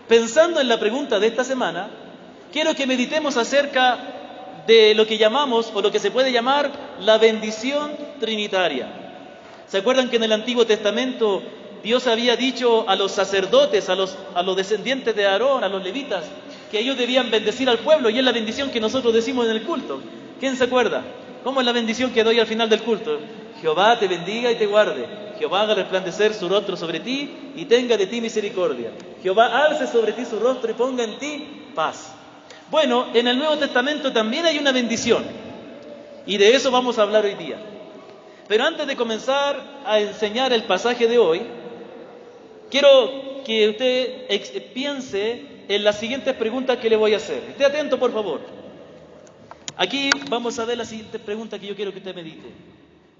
pensando en la pregunta de esta semana, quiero que meditemos acerca de lo que llamamos, o lo que se puede llamar, la bendición trinitaria. ¿Se acuerdan que en el Antiguo Testamento Dios había dicho a los sacerdotes, a los descendientes de Aarón, a los levitas, que ellos debían bendecir al pueblo? Y es la bendición que nosotros decimos en el culto. ¿Quién se acuerda? ¿Cómo es la bendición que doy al final del culto? Jehová te bendiga y te guarde. Jehová haga resplandecer su rostro sobre ti y tenga de ti misericordia. Jehová alce sobre ti su rostro y ponga en ti paz. Bueno, en el Nuevo Testamento también hay una bendición, y de eso vamos a hablar hoy día. Pero antes de comenzar a enseñar el pasaje de hoy, quiero que usted piense en las siguientes preguntas que le voy a hacer. Esté atento, por favor. Aquí vamos a ver la siguiente pregunta que yo quiero que usted medite.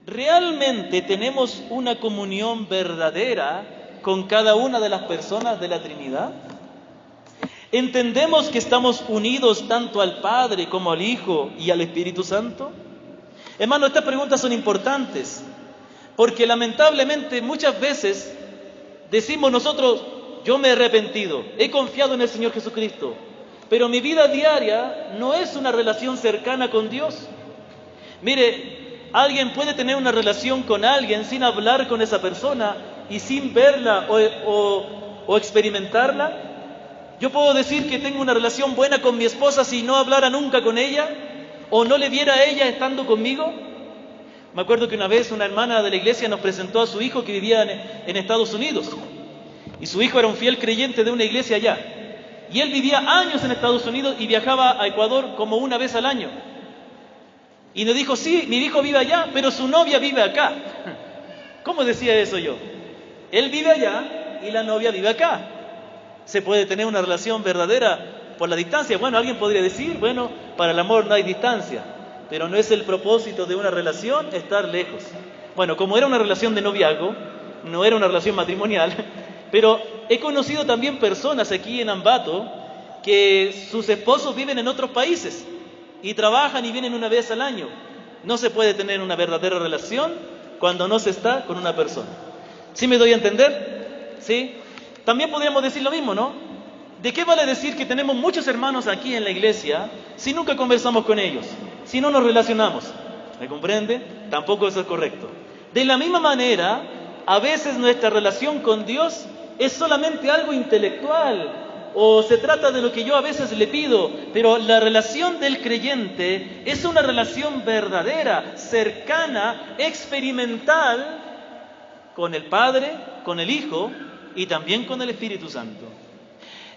¿Realmente tenemos una comunión verdadera con cada una de las personas de la Trinidad? ¿Entendemos que estamos unidos tanto al Padre como al Hijo y al Espíritu Santo? Hermano, estas preguntas son importantes, porque lamentablemente muchas veces decimos nosotros: yo me he arrepentido, he confiado en el Señor Jesucristo, pero mi vida diaria no es una relación cercana con Dios. Mire, alguien puede tener una relación con alguien sin hablar con esa persona y sin verla o experimentarla. Yo puedo decir que tengo una relación buena con mi esposa si no hablara nunca con ella o no le viera a ella estando conmigo. Me acuerdo que una vez una hermana de la iglesia nos presentó a su hijo que vivía en Estados Unidos, y su hijo era un fiel creyente de una iglesia allá, y él vivía años en Estados Unidos y viajaba a Ecuador como una vez al año. Y nos dijo: sí, mi hijo vive allá, pero su novia vive acá. ¿Cómo decía eso yo? Él vive allá y la novia vive acá. ¿Se puede tener una relación verdadera por la distancia? Bueno, alguien podría decir: bueno, para el amor no hay distancia, pero no es el propósito de una relación estar lejos. Bueno, como era una relación de noviazgo, no era una relación matrimonial, pero he conocido también personas aquí en Ambato que sus esposos viven en otros países y trabajan y vienen una vez al año. No se puede tener una verdadera relación cuando no se está con una persona. ¿Sí me doy a entender? ¿Sí? También podríamos decir lo mismo, ¿no? ¿De qué vale decir que tenemos muchos hermanos aquí en la iglesia si nunca conversamos con ellos, si no nos relacionamos? ¿Me comprende? Tampoco eso es correcto. De la misma manera, a veces nuestra relación con Dios es solamente algo intelectual, o se trata de lo que yo a veces le pido, pero la relación del creyente es una relación verdadera, cercana, experimental con el Padre, con el Hijo y también con el Espíritu Santo.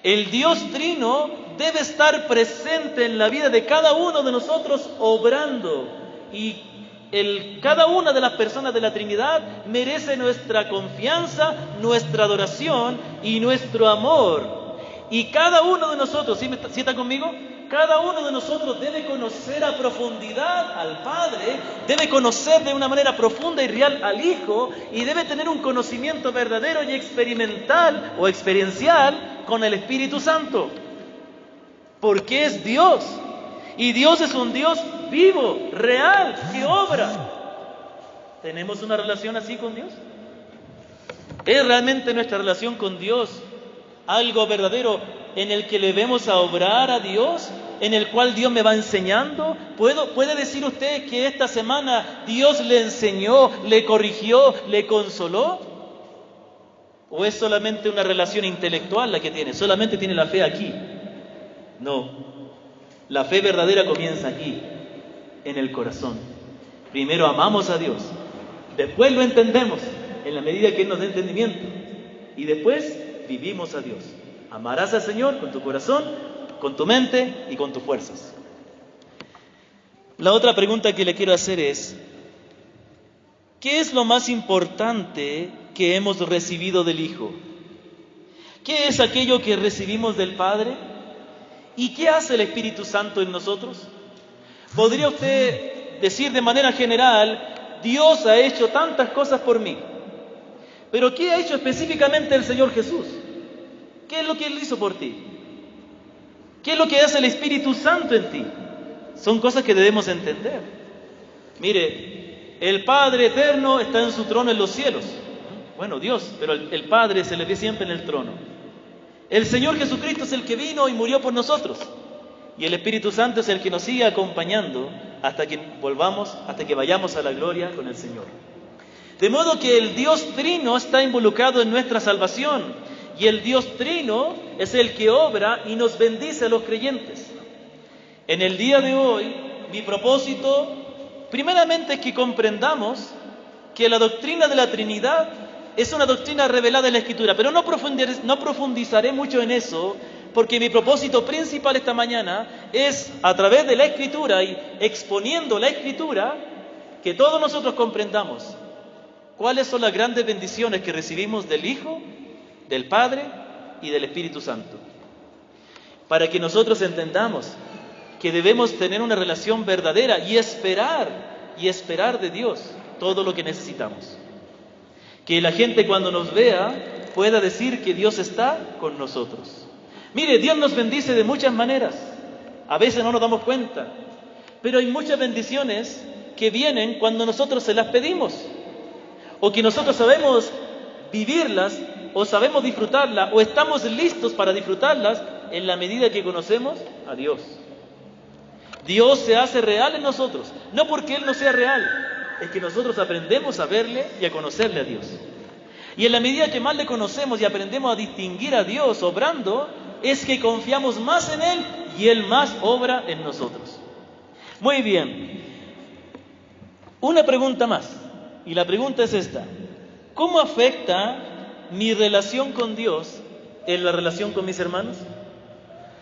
El Dios Trino debe estar presente en la vida de cada uno de nosotros, obrando, y cada una de las personas de la Trinidad merece nuestra confianza, nuestra adoración y nuestro amor. Y cada uno de nosotros, ¿sí está conmigo? Cada uno de nosotros debe conocer a profundidad al Padre, debe conocer de una manera profunda y real al Hijo, y debe tener un conocimiento verdadero y experimental o experiencial con el Espíritu Santo. Porque es Dios, y Dios es un Dios vivo, real, que obra. ¿Tenemos una relación así con Dios? ¿Es realmente nuestra relación con Dios algo verdadero en el que le vemos a obrar a Dios, en el cual Dios me va enseñando? ¿Puede decir usted que esta semana Dios le enseñó, le corrigió, le consoló? ¿O es solamente una relación intelectual la que tiene? ¿Solamente tiene la fe aquí? No. La fe verdadera comienza aquí, en el corazón. Primero amamos a Dios, después lo entendemos en la medida que Él nos dé entendimiento, y después vivimos a Dios. Amarás al Señor con tu corazón, con tu mente y con tus fuerzas. La otra pregunta que le quiero hacer es: ¿qué es lo más importante que hemos recibido del Hijo? ¿Qué es aquello que recibimos del Padre? ¿Y qué hace el Espíritu Santo en nosotros? ¿Podría usted decir de manera general: Dios ha hecho tantas cosas por mí? Pero ¿qué ha hecho específicamente el Señor Jesús? ¿Qué es lo que Él hizo por ti? ¿Qué es lo que hace el Espíritu Santo en ti? Son cosas que debemos entender. Mire, el Padre eterno está en su trono en los cielos. Bueno, Dios, pero el Padre se le ve siempre en el trono. El Señor Jesucristo es el que vino y murió por nosotros. Y el Espíritu Santo es el que nos sigue acompañando hasta que volvamos, hasta que vayamos a la gloria con el Señor. De modo que el Dios Trino está involucrado en nuestra salvación. Y el Dios Trino es el que obra y nos bendice a los creyentes. En el día de hoy, mi propósito, primeramente, es que comprendamos que la doctrina de la Trinidad es una doctrina revelada en la Escritura, pero no profundizaré mucho en eso, porque mi propósito principal esta mañana es, a través de la Escritura y exponiendo la Escritura, que todos nosotros comprendamos cuáles son las grandes bendiciones que recibimos del Hijo, del Padre y del Espíritu Santo. Para que nosotros entendamos que debemos tener una relación verdadera y esperar de Dios todo lo que necesitamos. Que la gente cuando nos vea pueda decir que Dios está con nosotros. Mire, Dios nos bendice de muchas maneras. A veces no nos damos cuenta, pero hay muchas bendiciones que vienen cuando nosotros se las pedimos, o que nosotros sabemos vivirlas, o sabemos disfrutarlas, o estamos listos para disfrutarlas en la medida que conocemos a Dios. Dios se hace real en nosotros, no porque Él no sea real, es que nosotros aprendemos a verle y a conocerle a Dios. Y en la medida que más le conocemos y aprendemos a distinguir a Dios obrando, es que confiamos más en Él y Él más obra en nosotros. Muy bien, una pregunta más, y la pregunta es esta: ¿cómo afecta mi relación con Dios en la relación con mis hermanos?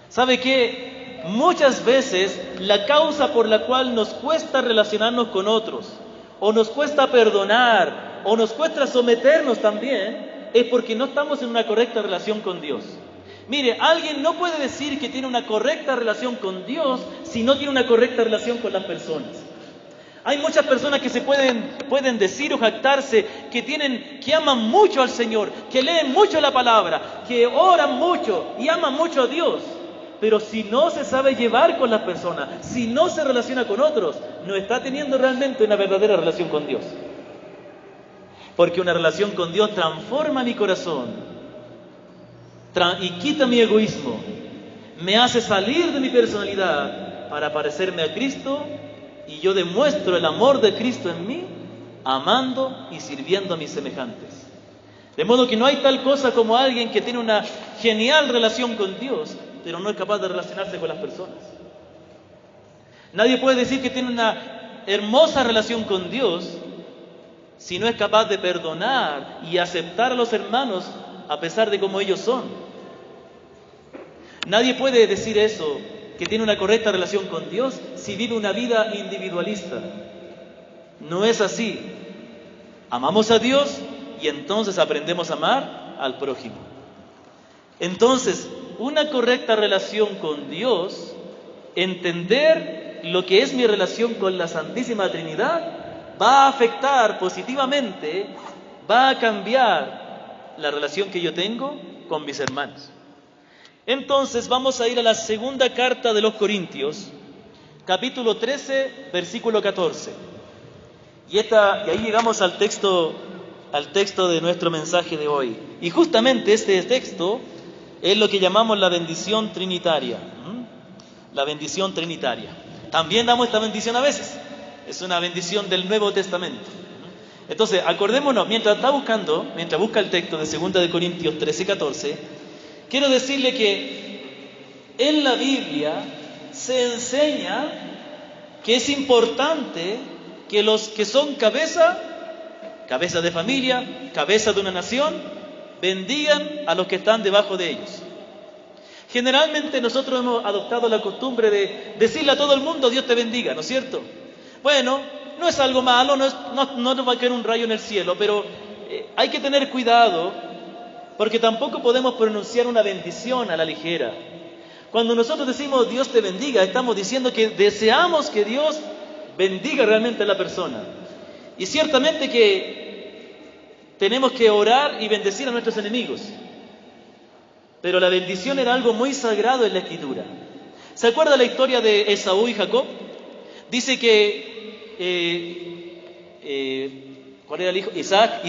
¿Sabe qué? Muchas veces la causa por la cual nos cuesta relacionarnos con otros, o nos cuesta perdonar, o nos cuesta someternos también, es porque no estamos en una correcta relación con Dios. Mire, alguien no puede decir que tiene una correcta relación con Dios si no tiene una correcta relación con las personas. Hay muchas personas que se pueden decir o jactarse que aman mucho al Señor, que leen mucho la palabra, que oran mucho y aman mucho a Dios. Pero si no se sabe llevar con las personas, si no se relaciona con otros, no está teniendo realmente una verdadera relación con Dios. Porque una relación con Dios transforma mi corazón y quita mi egoísmo, me hace salir de mi personalidad para parecerme a Cristo, y yo demuestro el amor de Cristo en mí, amando y sirviendo a mis semejantes. De modo que no hay tal cosa como alguien que tiene una genial relación con Dios, pero no es capaz de relacionarse con las personas. Nadie puede decir que tiene una hermosa relación con Dios si no es capaz de perdonar y aceptar a los hermanos a pesar de cómo ellos son. Nadie puede decir eso, que tiene una correcta relación con Dios, si vive una vida individualista. No es así. Amamos a Dios y entonces aprendemos a amar al prójimo. Entonces, una correcta relación con Dios, entender lo que es mi relación con la Santísima Trinidad, va a afectar positivamente, va a cambiar la relación que yo tengo con mis hermanos. Entonces vamos a ir a la segunda carta de los Corintios, capítulo 13, versículo 14. Y ahí llegamos al texto de nuestro mensaje de hoy. Y justamente este texto es lo que llamamos la bendición trinitaria. La bendición trinitaria. También damos esta bendición a veces. Es una bendición del Nuevo Testamento. Entonces, acordémonos, mientras busca el texto de 2 de Corintios 13, 14, quiero decirle que en la Biblia se enseña que es importante que los que son cabeza de familia, cabeza de una nación, bendigan a los que están debajo de ellos. Generalmente nosotros hemos adoptado la costumbre de decirle a todo el mundo: Dios te bendiga, ¿no es cierto? Bueno, no es algo malo, no nos va a caer un rayo en el cielo, pero hay que tener cuidado, porque tampoco podemos pronunciar una bendición a la ligera. Cuando nosotros decimos Dios te bendiga, estamos diciendo que deseamos que Dios bendiga realmente a la persona. Y ciertamente que tenemos que orar y bendecir a nuestros enemigos. Pero la bendición era algo muy sagrado en la Escritura. ¿Se acuerda la historia de Esaú y Jacob? Dice que ¿cuál era el hijo? Isaac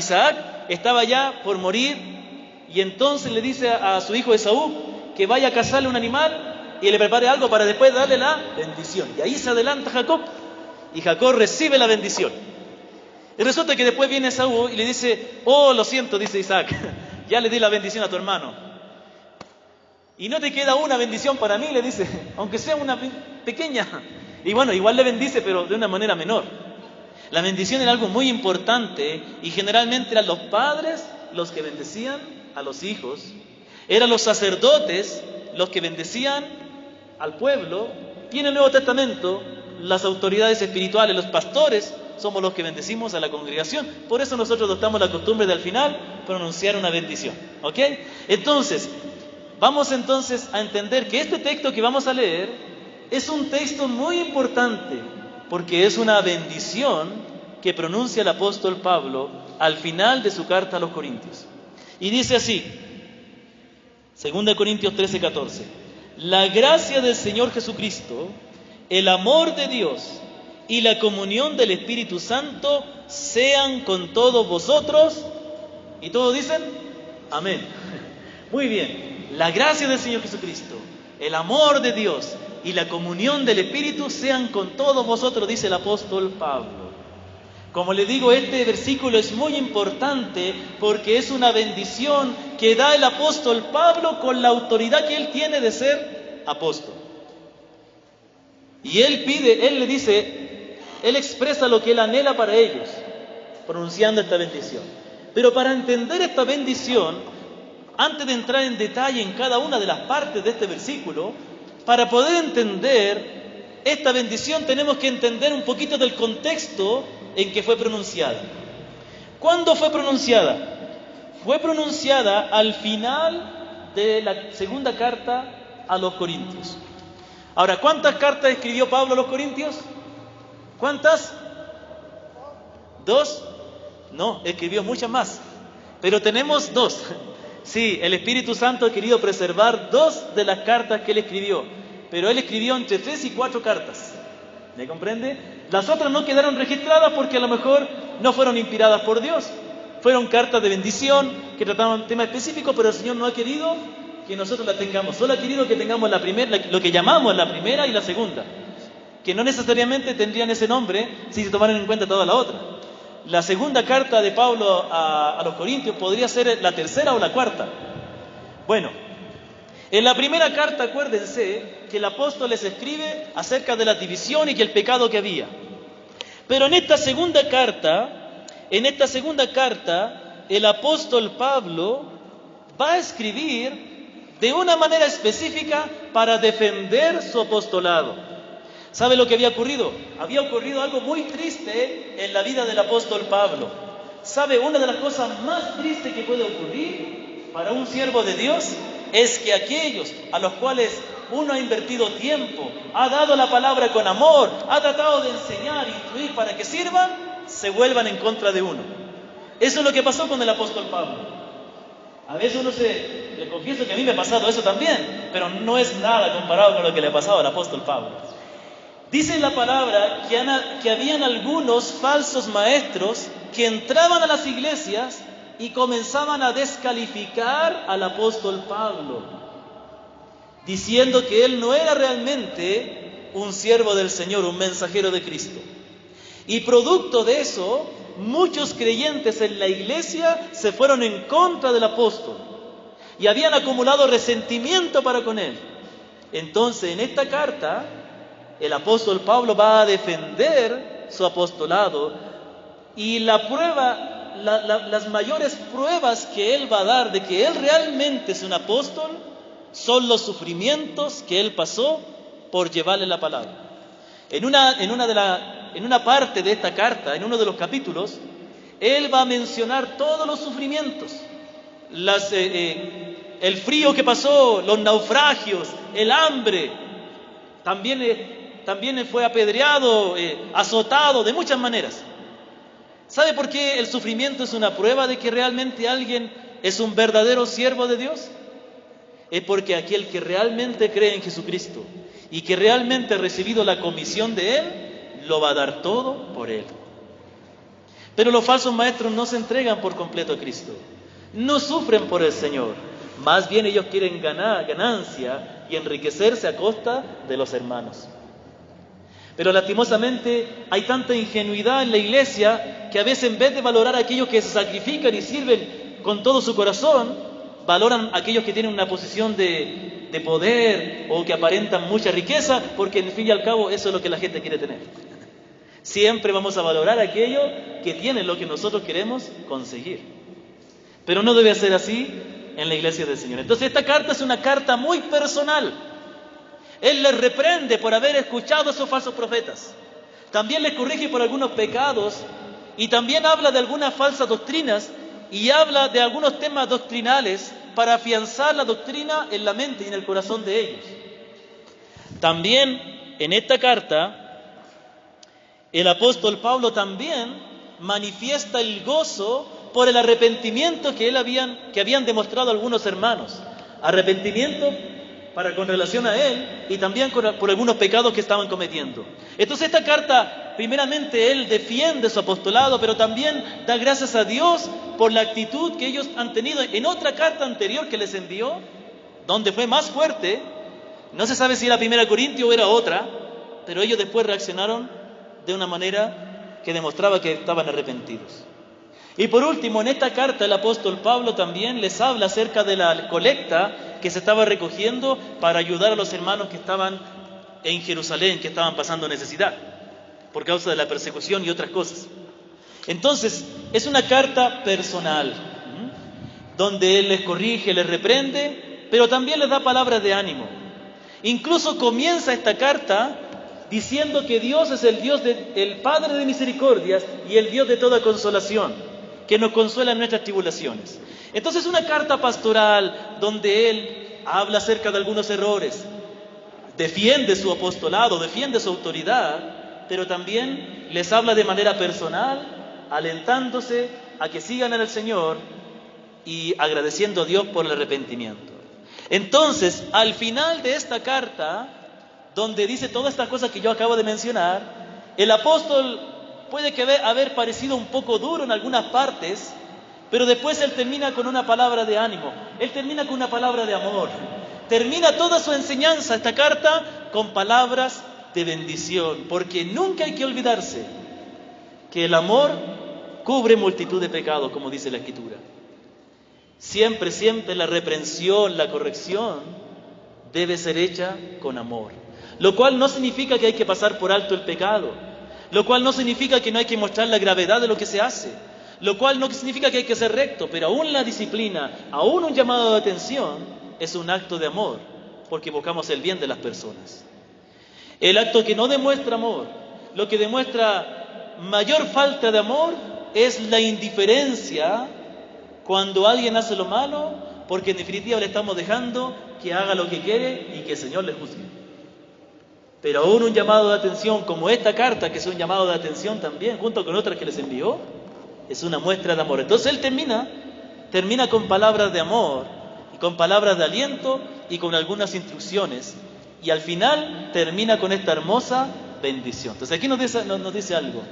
estaba ya por morir y entonces le dice a su hijo Esaú que vaya a cazarle un animal y le prepare algo para después darle la bendición. Y ahí se adelanta Jacob, y Jacob recibe la bendición. Y resulta que después viene Esaú y le dice, oh, lo siento, dice Isaac, ya le di la bendición a tu hermano. Y no te queda una bendición para mí, le dice, aunque sea una pequeña. Y bueno, igual le bendice, pero de una manera menor. La bendición era algo muy importante y generalmente eran los padres los que bendecían a los hijos. Eran los sacerdotes los que bendecían al pueblo. Y en el Nuevo Testamento, las autoridades espirituales, los pastores, somos los que bendecimos a la congregación. Por eso nosotros adoptamos la costumbre de al final pronunciar una bendición. ¿Ok? Entonces, vamos entonces a entender que este texto que vamos a leer es un texto muy importante, porque es una bendición que pronuncia el apóstol Pablo al final de su carta a los Corintios. Y dice así, 2 Corintios 13:14, la gracia del Señor Jesucristo, el amor de Dios y la comunión del Espíritu Santo sean con todos vosotros. ¿Y todos dicen? Amén. Muy bien. La gracia del Señor Jesucristo, el amor de Dios y la comunión del Espíritu sean con todos vosotros, dice el apóstol Pablo. Como le digo, este versículo es muy importante porque es una bendición que da el apóstol Pablo con la autoridad que él tiene de ser apóstol. Y él le dice, él expresa lo que él anhela para ellos, pronunciando esta bendición. Pero para entender esta bendición, antes de entrar en detalle en cada una de las partes de este versículo, para poder entender esta bendición tenemos que entender un poquito del contexto en que fue pronunciada. ¿Cuándo fue pronunciada? Fue pronunciada al final de la segunda carta a los Corintios. Ahora, ¿cuántas cartas escribió Pablo a los Corintios? ¿Cuántas? ¿2? No, escribió muchas más. Pero tenemos 2. Sí, el Espíritu Santo ha querido preservar 2 de las cartas que él escribió. Pero él escribió entre 3 y 4 cartas. ¿Me comprende? Las otras no quedaron registradas porque a lo mejor no fueron inspiradas por Dios. Fueron cartas de bendición que trataban temas específicos, pero el Señor no ha querido que nosotros las tengamos. Solo ha querido que tengamos la primera, lo que llamamos la primera y la segunda, que no necesariamente tendrían ese nombre si se tomaran en cuenta toda la otra. La segunda carta de Pablo a los Corintios podría ser la tercera o la cuarta. Bueno, en la primera carta, acuérdense que el apóstol les escribe acerca de la división y el pecado que había. Pero en esta segunda carta, el apóstol Pablo va a escribir de una manera específica para defender su apostolado. ¿Sabe lo que había ocurrido? Había ocurrido algo muy triste en la vida del apóstol Pablo. ¿Sabe? Una de las cosas más tristes que puede ocurrir para un siervo de Dios es que aquellos a los cuales uno ha invertido tiempo, ha dado la palabra con amor, ha tratado de enseñar, instruir para que sirvan, se vuelvan en contra de uno. Eso es lo que pasó con el apóstol Pablo. A veces le confieso que a mí me ha pasado eso también, pero no es nada comparado con lo que le ha pasado al apóstol Pablo. Dice la palabra que habían algunos falsos maestros que entraban a las iglesias y comenzaban a descalificar al apóstol Pablo, diciendo que él no era realmente un siervo del Señor, un mensajero de Cristo. Y producto de eso, muchos creyentes en la iglesia se fueron en contra del apóstol y habían acumulado resentimiento para con él. Entonces, en esta carta, el apóstol Pablo va a defender su apostolado y las mayores pruebas que él va a dar de que él realmente es un apóstol son los sufrimientos que él pasó por llevarle la palabra. En una parte de esta carta, en uno de los capítulos, él va a mencionar todos los sufrimientos, el frío que pasó, los naufragios, el hambre, también fue apedreado, azotado de muchas maneras. ¿Sabe por qué el sufrimiento es una prueba de que realmente alguien es un verdadero siervo de Dios? Es porque aquel que realmente cree en Jesucristo y que realmente ha recibido la comisión de Él, lo va a dar todo por Él. Pero los falsos maestros no se entregan por completo a Cristo. no sufren por el Señor. Más bien ellos quieren ganar ganancia y enriquecerse a costa de los hermanos. Pero lastimosamente hay tanta ingenuidad en la iglesia que a veces, en vez de valorar a aquellos que se sacrifican y sirven con todo su corazón, valoran a aquellos que tienen una posición de poder o que aparentan mucha riqueza, porque en fin y al cabo eso es lo que la gente quiere tener. Siempre vamos a valorar a aquellos que tienen lo que nosotros queremos conseguir. Pero no debe ser así en la iglesia del Señor. Entonces esta carta es una carta muy personal. Él les reprende por haber escuchado a esos falsos profetas. También les corrige por algunos pecados y también habla de algunas falsas doctrinas y habla de algunos temas doctrinales para afianzar la doctrina en la mente y en el corazón de ellos. También en esta carta el apóstol Pablo también manifiesta el gozo por el arrepentimiento que habían demostrado algunos hermanos. Arrepentimiento con relación a él y también por algunos pecados que estaban cometiendo. Entonces esta carta, primeramente él defiende su apostolado, pero también da gracias a Dios por la actitud que ellos han tenido en otra carta anterior que les envió, donde fue más fuerte. No se sabe si era 1 Corintios o era otra, pero ellos después reaccionaron de una manera que demostraba que estaban arrepentidos. Y por último, en esta carta el apóstol Pablo también les habla acerca de la colecta que se estaba recogiendo para ayudar a los hermanos que estaban en Jerusalén, que estaban pasando necesidad por causa de la persecución y otras cosas. Entonces, es una carta personal, donde él les corrige, les reprende, pero también les da palabras de ánimo. Incluso comienza esta carta diciendo que Dios es el Padre de misericordias y el Dios de toda consolación, que nos consuela en nuestras tribulaciones. Entonces es una carta pastoral donde él habla acerca de algunos errores, defiende su apostolado, defiende su autoridad, pero también les habla de manera personal, alentándose a que sigan en el Señor y agradeciendo a Dios por el arrepentimiento. Entonces, al final de esta carta, donde dice todas estas cosas que yo acabo de mencionar, el apóstol puede haber parecido un poco duro en algunas partes, pero después él termina con una palabra de ánimo, él termina con una palabra de amor, termina toda su enseñanza, esta carta, con palabras de bendición, porque nunca hay que olvidarse que el amor cubre multitud de pecados, como dice la Escritura. Siempre, siempre la reprensión, la corrección debe ser hecha con amor, lo cual no significa que hay que pasar por alto el pecado, lo cual no significa que no hay que mostrar la gravedad de lo que se hace, lo cual no significa que hay que ser recto, pero aún la disciplina, aún un llamado de atención es un acto de amor, porque buscamos el bien de las personas. El acto que no demuestra amor, lo que demuestra mayor falta de amor es la indiferencia cuando alguien hace lo malo, porque en definitiva le estamos dejando que haga lo que quiere y que el Señor le juzgue. Pero aún un llamado de atención como esta carta, que es un llamado de atención también, junto con otras que les envió, es una muestra de amor. Entonces él termina con palabras de amor, y con palabras de aliento, y con algunas instrucciones, y al final termina con esta hermosa bendición. Entonces aquí nos dice algo.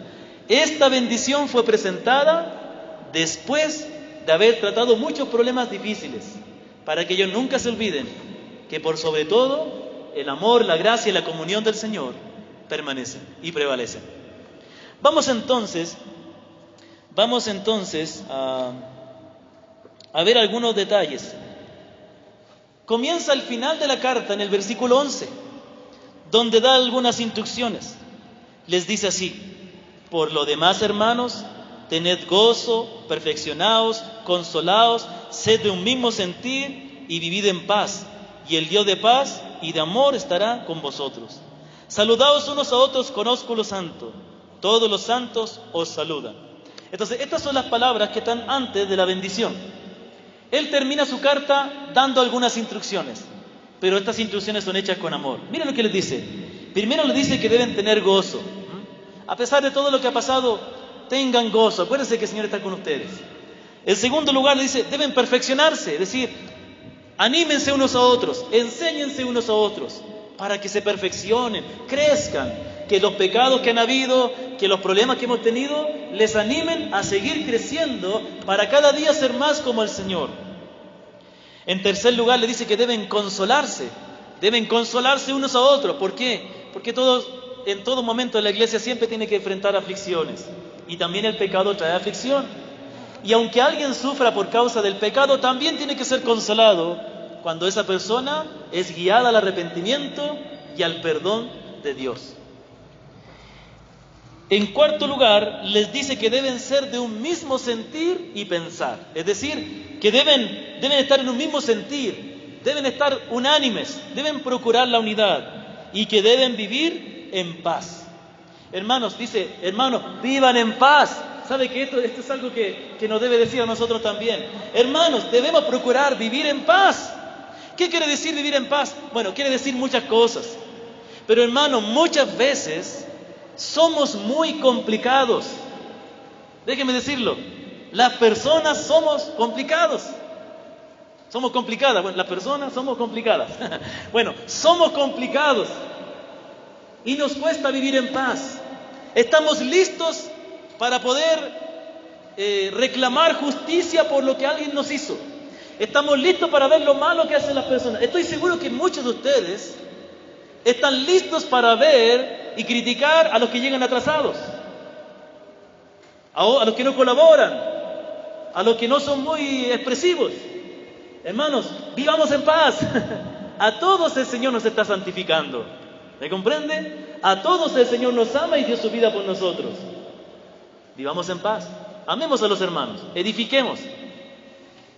Esta bendición fue presentada después de haber tratado muchos problemas difíciles, para que ellos nunca se olviden que por sobre todo el amor, la gracia y la comunión del Señor permanecen y prevalecen. Vamos entonces a ver algunos detalles. Comienza el final de la carta en el versículo 11, donde da algunas instrucciones. Les dice así: por lo demás, hermanos, tened gozo, perfeccionaos, consolaos, sed de un mismo sentir y vivid en paz, y el Dios de paz y de amor estará con vosotros. Saludaos unos a otros con ósculo santo. Todos los santos os saludan. Entonces, estas son las palabras que están antes de la bendición. Él termina su carta dando algunas instrucciones, pero estas instrucciones son hechas con amor. Miren lo que les dice. Primero les dice que deben tener gozo. A pesar de todo lo que ha pasado, tengan gozo. Acuérdense que el Señor está con ustedes. En segundo lugar, les dice, deben perfeccionarse, es decir, anímense unos a otros, enséñense unos a otros, para que se perfeccionen, crezcan, que los pecados que han habido, que los problemas que hemos tenido, les animen a seguir creciendo para cada día ser más como el Señor. En tercer lugar, le dice que deben consolarse unos a otros. ¿Por qué? Porque en todo momento la iglesia siempre tiene que enfrentar aflicciones, y también el pecado trae aflicción. Y aunque alguien sufra por causa del pecado, también tiene que ser consolado cuando esa persona es guiada al arrepentimiento y al perdón de Dios. En cuarto lugar, les dice que deben ser de un mismo sentir y pensar. Es decir, que deben estar en un mismo sentir, deben estar unánimes, deben procurar la unidad y que deben vivir en paz. Hermanos, dice, hermanos, vivan en paz. ¿Sabe que esto es algo que nos debe decir a nosotros también? Hermanos, debemos procurar vivir en paz. ¿Qué quiere decir vivir en paz? Bueno, quiere decir muchas cosas. Pero hermanos, muchas veces somos muy complicados. Déjeme decirlo. Las personas somos complicados. Somos complicadas. Bueno, las personas somos complicadas. Bueno, somos complicados. Y nos cuesta vivir en paz. Estamos listos para poder reclamar justicia por lo que alguien nos hizo. Estamos listos para ver lo malo que hacen las personas. Estoy seguro que muchos de ustedes están listos para ver y criticar a los que llegan atrasados, a los que no colaboran, a los que no son muy expresivos. Hermanos, vivamos en paz. A todos el Señor nos está santificando. ¿Me comprende? A todos el Señor nos ama y dio su vida por nosotros. Vivamos en paz. Amemos a los hermanos. Edifiquemos.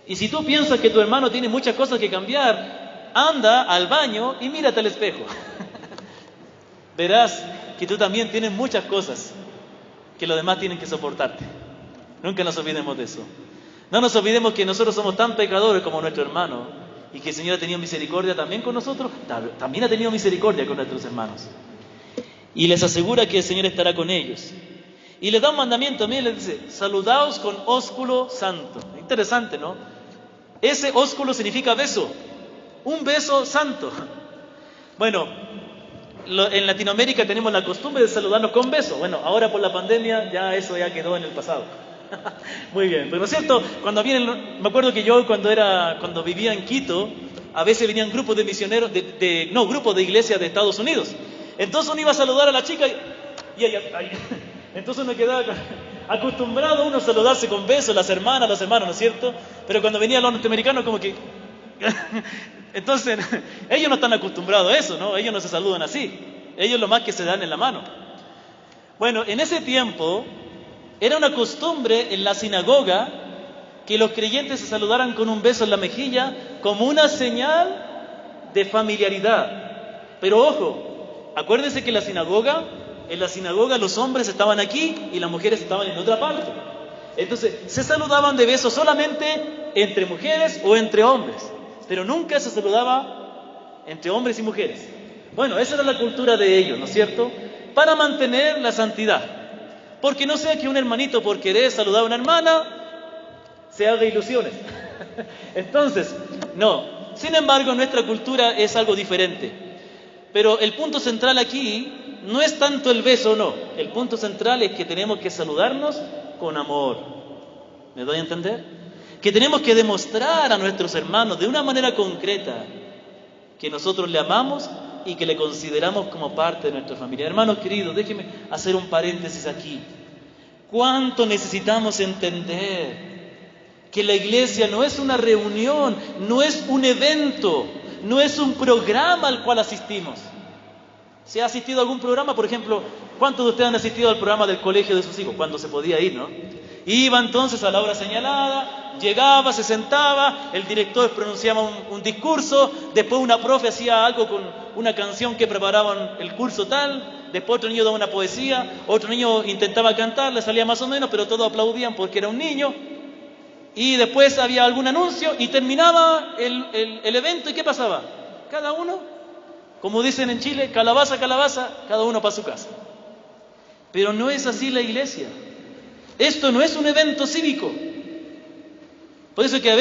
Y si tú piensas que tu hermano tiene muchas cosas que cambiar, anda al baño y mírate al espejo. Verás que tú también tienes muchas cosas que los demás tienen que soportarte. Nunca nos olvidemos de eso. No nos olvidemos que nosotros somos tan pecadores como nuestro hermano y que el Señor ha tenido misericordia también con nosotros, también ha tenido misericordia con nuestros hermanos. Y les asegura que el Señor estará con ellos. Y les da un mandamiento, también les dice, saludaos con ósculo santo. Interesante, ¿no? Ese ósculo significa beso, un beso santo. Bueno, en Latinoamérica tenemos la costumbre de saludarnos con beso. Bueno, ahora por la pandemia ya eso ya quedó en el pasado. Muy bien, pero ¿no es cierto? Cuando vienen, me acuerdo que yo cuando vivía en Quito, a veces venían grupos de misioneros, grupos de iglesias de Estados Unidos. Entonces uno iba a saludar a la chica y ella, entonces uno quedaba acostumbrado uno a saludarse con besos, las hermanas, los hermanos, ¿no es cierto? Pero cuando venían los norteamericanos como que... Entonces, ellos no están acostumbrados a eso, ¿no? Ellos no se saludan así. Ellos lo más que se dan en la mano. Bueno, en ese tiempo era una costumbre en la sinagoga que los creyentes se saludaran con un beso en la mejilla como una señal de familiaridad. Pero ojo, acuérdense que en la sinagoga los hombres estaban aquí y las mujeres estaban en otra parte. Entonces, se saludaban de beso solamente entre mujeres o entre hombres, pero nunca se saludaba entre hombres y mujeres. Bueno, esa era la cultura de ellos, ¿no es cierto? Para mantener la santidad. Porque no sea que un hermanito por querer saludar a una hermana se haga ilusiones. Entonces, no. Sin embargo, nuestra cultura es algo diferente. Pero el punto central aquí no es tanto el beso, no. El punto central es que tenemos que saludarnos con amor. ¿Me doy a entender? Que tenemos que demostrar a nuestros hermanos de una manera concreta que nosotros le amamos y que le consideramos como parte de nuestra familia. Hermanos queridos, déjenme hacer un paréntesis aquí. ¿Cuánto necesitamos entender que la iglesia no es una reunión, no es un evento, no es un programa al cual asistimos? ¿Se ha asistido a algún programa? Por ejemplo, ¿cuántos de ustedes han asistido al programa del colegio de sus hijos? Cuando se podía ir, ¿no? Iba entonces a la hora señalada, llegaba, se sentaba, el director pronunciaba un discurso, después una profe hacía algo con una canción que preparaban el curso tal, después otro niño daba una poesía, otro niño intentaba cantar, le salía más o menos, pero todos aplaudían porque era un niño, y después había algún anuncio y terminaba el evento, ¿y qué pasaba? Cada uno, como dicen en Chile, calabaza, calabaza, cada uno para su casa. Pero no es así la iglesia. Esto no es un evento cívico. Por eso es que a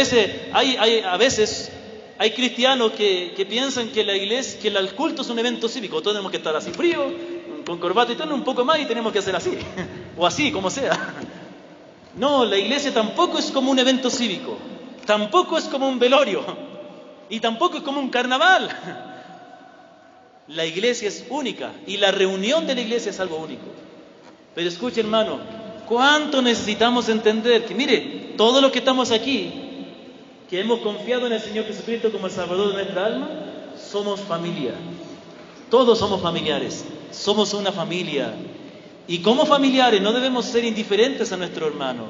veces hay cristianos que piensan que la iglesia, que el culto es un evento cívico. Todos tenemos que estar así frío, con corbata y todo, un poco más y tenemos que hacer así, o así, como sea. No, la iglesia tampoco es como un evento cívico, tampoco es como un velorio, y tampoco es como un carnaval. La iglesia es única, y la reunión de la iglesia es algo único. Pero escuche, hermano, ¿cuánto necesitamos entender que, mire, todos los que estamos aquí, que hemos confiado en el Señor Jesucristo como el Salvador de nuestra alma, somos familia. Todos somos familiares, somos una familia. Y como familiares no debemos ser indiferentes a nuestro hermano.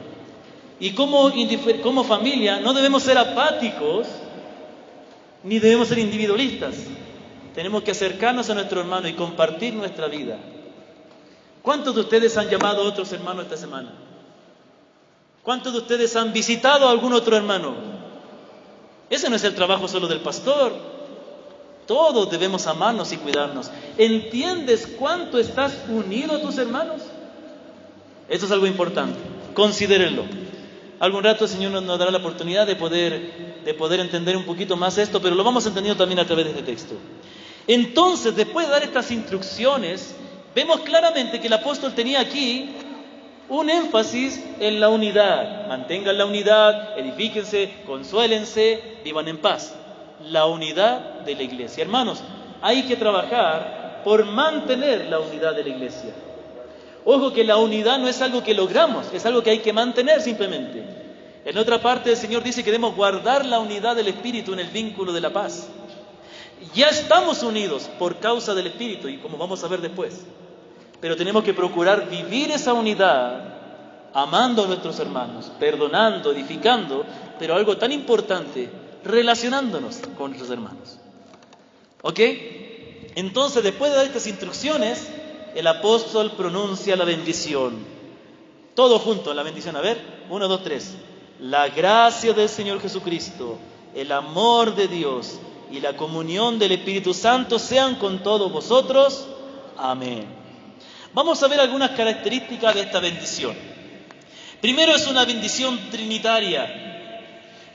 Y como familia no debemos ser apáticos, ni debemos ser individualistas. Tenemos que acercarnos a nuestro hermano y compartir nuestra vida. ¿Cuántos de ustedes han llamado a otros hermanos esta semana? ¿Cuántos de ustedes han visitado a algún otro hermano? Ese no es el trabajo solo del pastor. Todos debemos amarnos y cuidarnos. ¿Entiendes cuánto estás unido a tus hermanos? Eso es algo importante. Considérenlo. Algún rato el Señor nos dará la oportunidad de poder entender un poquito más esto, pero lo vamos entendiendo también a través de este texto. Entonces, después de dar estas instrucciones, vemos claramente que el apóstol tenía aquí un énfasis en la unidad. Mantengan la unidad, edifíquense, consuélense, vivan en paz. La unidad de la iglesia. Hermanos, hay que trabajar por mantener la unidad de la iglesia. Ojo que la unidad no es algo que logramos, es algo que hay que mantener simplemente. En otra parte el Señor dice que debemos guardar la unidad del Espíritu en el vínculo de la paz. Ya estamos unidos por causa del Espíritu, y como vamos a ver después. Pero tenemos que procurar vivir esa unidad, amando a nuestros hermanos, perdonando, edificando, pero algo tan importante, relacionándonos con nuestros hermanos. ¿Ok? Entonces, después de dar estas instrucciones, el apóstol pronuncia la bendición. Todo junto, la bendición. A ver, 1, 2, 3. La gracia del Señor Jesucristo, el amor de Dios y la comunión del Espíritu Santo sean con todos vosotros. Amén. Vamos a ver algunas características de esta bendición. Primero, es una bendición trinitaria.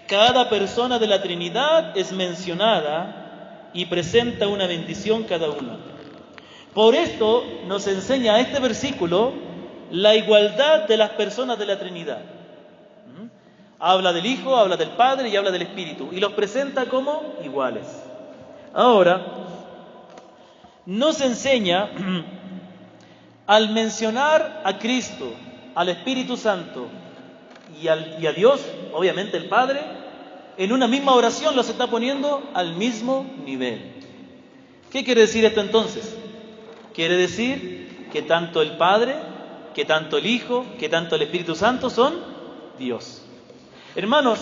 Cada persona de la Trinidad es mencionada y presenta una bendición cada una. Por esto nos enseña este versículo la igualdad de las personas de la Trinidad. Habla del Hijo, habla del Padre y habla del Espíritu, y los presenta como iguales. Ahora, nos enseña, al mencionar a Cristo, al Espíritu Santo y a Dios, obviamente el Padre, en una misma oración los está poniendo al mismo nivel. ¿Qué quiere decir esto entonces? Quiere decir que tanto el Padre, que tanto el Hijo, que tanto el Espíritu Santo son Dios. Hermanos,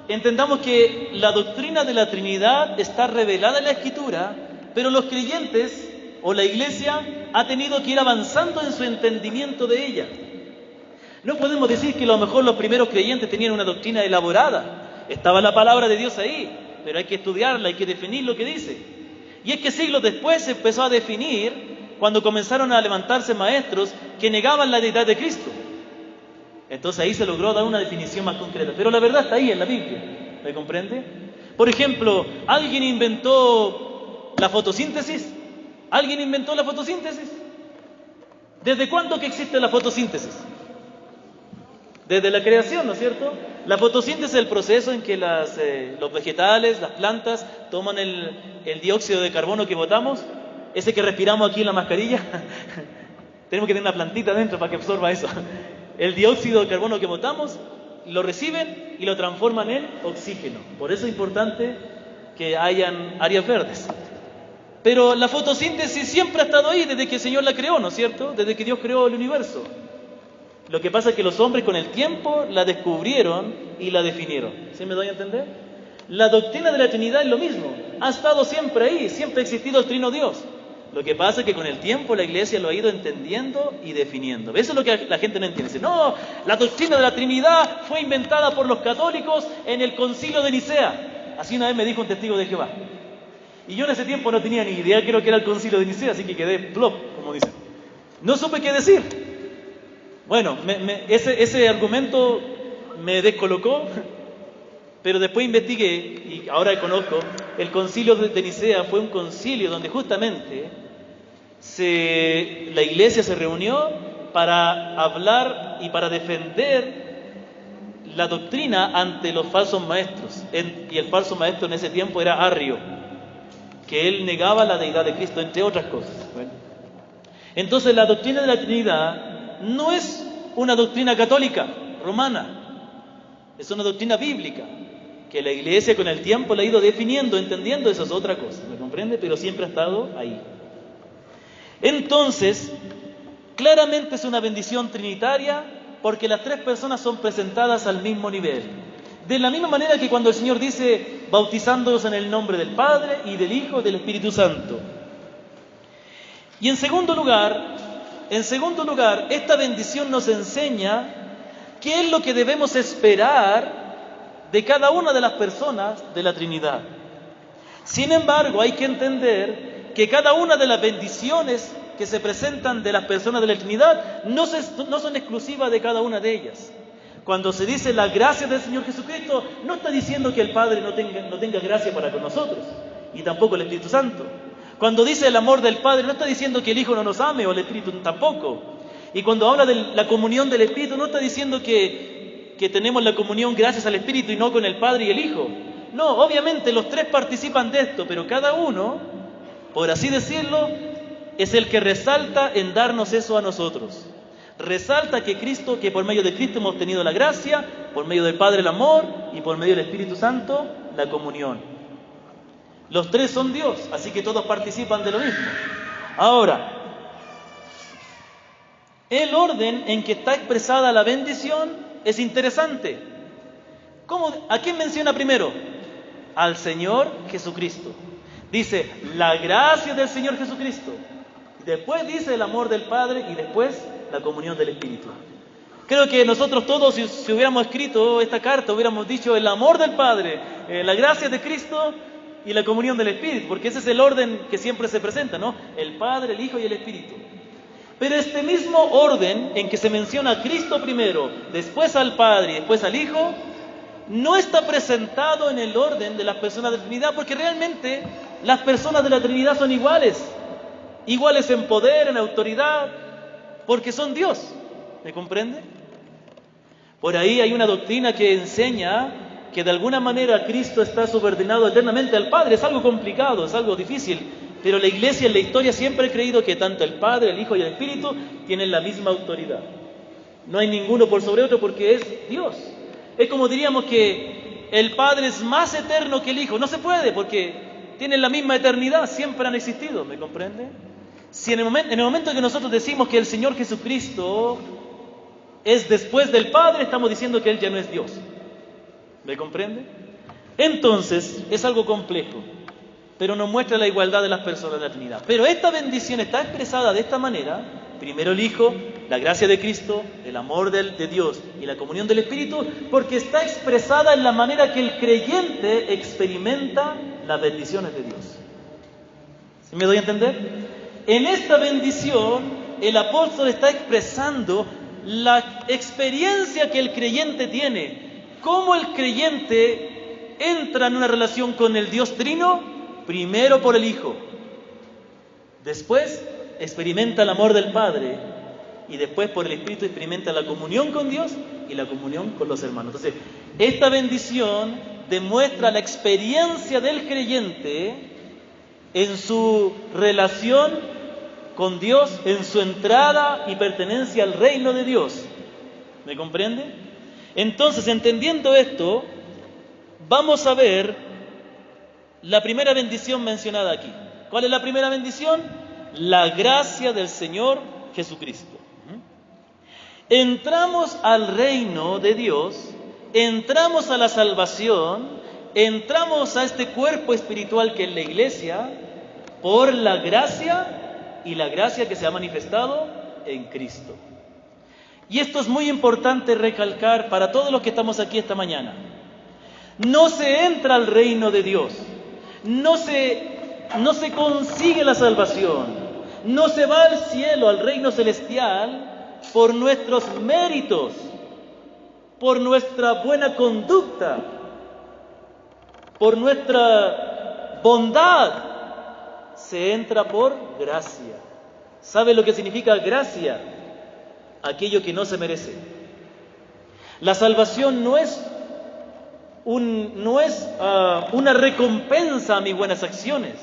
entendamos que la doctrina de la Trinidad está revelada en la Escritura, pero los creyentes o la Iglesia ha tenido que ir avanzando en su entendimiento de ella. No podemos decir que a lo mejor los primeros creyentes tenían una doctrina elaborada. Estaba la palabra de Dios ahí, pero hay que estudiarla, hay que definir lo que dice. Y es que siglos después se empezó a definir cuando comenzaron a levantarse maestros que negaban la deidad de Cristo. Entonces ahí se logró dar una definición más concreta. Pero la verdad está ahí en la Biblia, ¿me comprende? Por ejemplo, ¿alguien inventó la fotosíntesis? ¿Alguien inventó la fotosíntesis? ¿Desde cuándo que existe la fotosíntesis? Desde la creación, ¿no es cierto? La fotosíntesis es el proceso en que los vegetales, las plantas, toman el dióxido de carbono que botamos, ese que respiramos aquí en la mascarilla. Tenemos que tener una plantita dentro para que absorba eso. El dióxido de carbono que botamos, lo reciben y lo transforman en oxígeno. Por eso es importante que hayan áreas verdes. Pero la fotosíntesis siempre ha estado ahí desde que el Señor la creó, ¿no es cierto? Desde que Dios creó el universo. Lo que pasa es que los hombres con el tiempo la descubrieron y la definieron. ¿Sí me doy a entender? La doctrina de la Trinidad es lo mismo. Ha estado siempre ahí, siempre ha existido el Trino Dios. Lo que pasa es que con el tiempo la Iglesia lo ha ido entendiendo y definiendo. Eso es lo que la gente no entiende. Dice, no, la doctrina de la Trinidad fue inventada por los católicos en el Concilio de Nicea. Así una vez me dijo un testigo de Jehová. Y yo en ese tiempo no tenía ni idea que era el Concilio de Nicea, así que quedé plop, como dicen. No supe qué decir. Bueno, ese argumento me descolocó, pero después investigué y ahora conozco. El Concilio de Nicea fue un concilio donde justamente la iglesia se reunió para hablar y para defender la doctrina ante los falsos maestros. Y el falso maestro en ese tiempo era Arrio, que él negaba la deidad de Cristo, entre otras cosas. Bueno, entonces la doctrina de la Trinidad no es una doctrina católica romana, es una doctrina bíblica que la iglesia con el tiempo la ha ido definiendo, entendiendo. Eso es otra cosa, ¿me comprende? Pero siempre ha estado ahí. Entonces, claramente es una bendición trinitaria, porque las tres personas son presentadas al mismo nivel. De la misma manera que cuando el Señor dice, bautizándolos en el nombre del Padre y del Hijo y del Espíritu Santo. Y en segundo lugar, esta bendición nos enseña qué es lo que debemos esperar de cada una de las personas de la Trinidad. Sin embargo, hay que entender que cada una de las bendiciones que se presentan de las personas de la Trinidad no son exclusivas de cada una de ellas. Cuando se dice la gracia del Señor Jesucristo, no está diciendo que el Padre no tenga gracia para con nosotros, y tampoco el Espíritu Santo. Cuando dice el amor del Padre, no está diciendo que el Hijo no nos ame, o el Espíritu tampoco. Y cuando habla de la comunión del Espíritu, no está diciendo que tenemos la comunión gracias al Espíritu y no con el Padre y el Hijo. No, obviamente los tres participan de esto, pero cada uno, por así decirlo, es el que resalta en darnos eso a nosotros. Resalta que por medio de Cristo hemos tenido la gracia, por medio del Padre el amor y por medio del Espíritu Santo la comunión. Los tres son Dios, así que todos participan de lo mismo. Ahora, el orden en que está expresada la bendición es interesante. ¿A quién menciona primero? Al Señor Jesucristo. Dice, la gracia del Señor Jesucristo. Después dice el amor del Padre y después la comunión del Espíritu. Creo que nosotros todos, si hubiéramos escrito esta carta, hubiéramos dicho el amor del Padre, la gracia de Cristo y la comunión del Espíritu, porque ese es el orden que siempre se presenta, ¿no? El Padre, el Hijo y el Espíritu. Pero este mismo orden en que se menciona a Cristo primero, después al Padre y después al Hijo, no está presentado en el orden de las personas de la Trinidad, porque realmente las personas de la Trinidad son iguales en poder, en autoridad, porque son Dios. ¿Me comprende? Por ahí hay una doctrina que enseña que de alguna manera Cristo está subordinado eternamente al Padre. Es algo complicado, es algo difícil, pero la Iglesia en la historia siempre ha creído que tanto el Padre, el Hijo y el Espíritu tienen la misma autoridad. No hay ninguno por sobre otro porque es Dios. Es como diríamos que el Padre es más eterno que el Hijo. No se puede porque tienen la misma eternidad, siempre han existido, ¿me comprende? Si en el momento que nosotros decimos que el Señor Jesucristo es después del Padre, estamos diciendo que Él ya no es Dios. ¿Me comprende? Entonces, es algo complejo, pero nos muestra la igualdad de las personas de la Trinidad. Pero esta bendición está expresada de esta manera: primero el Hijo, la gracia de Cristo, el amor de Dios y la comunión del Espíritu, porque está expresada en la manera que el creyente experimenta las bendiciones de Dios. ¿Sí me doy a entender? En esta bendición, el apóstol está expresando la experiencia que el creyente tiene. ¿Cómo el creyente entra en una relación con el Dios Trino? Primero por el Hijo. Después experimenta el amor del Padre. Y después por el Espíritu experimenta la comunión con Dios y la comunión con los hermanos. Entonces, esta bendición demuestra la experiencia del creyente en su relación con Dios, en su entrada y pertenencia al reino de Dios. ¿Me comprende? Entonces, entendiendo esto, vamos a ver la primera bendición mencionada aquí. ¿Cuál es la primera bendición? La gracia del Señor Jesucristo. Entramos al reino de Dios, entramos a la salvación, entramos a este cuerpo espiritual que es la iglesia, por la gracia y la gracia que se ha manifestado en Cristo. Y esto es muy importante recalcar para todos los que estamos aquí esta mañana. No se entra al reino de Dios, no se consigue la salvación, no se va al cielo, al reino celestial, por nuestros méritos, por nuestra buena conducta, por nuestra bondad. Se entra por gracia. ¿Sabe lo que significa gracia? Aquello que no se merece. La salvación no es una recompensa a mis buenas acciones.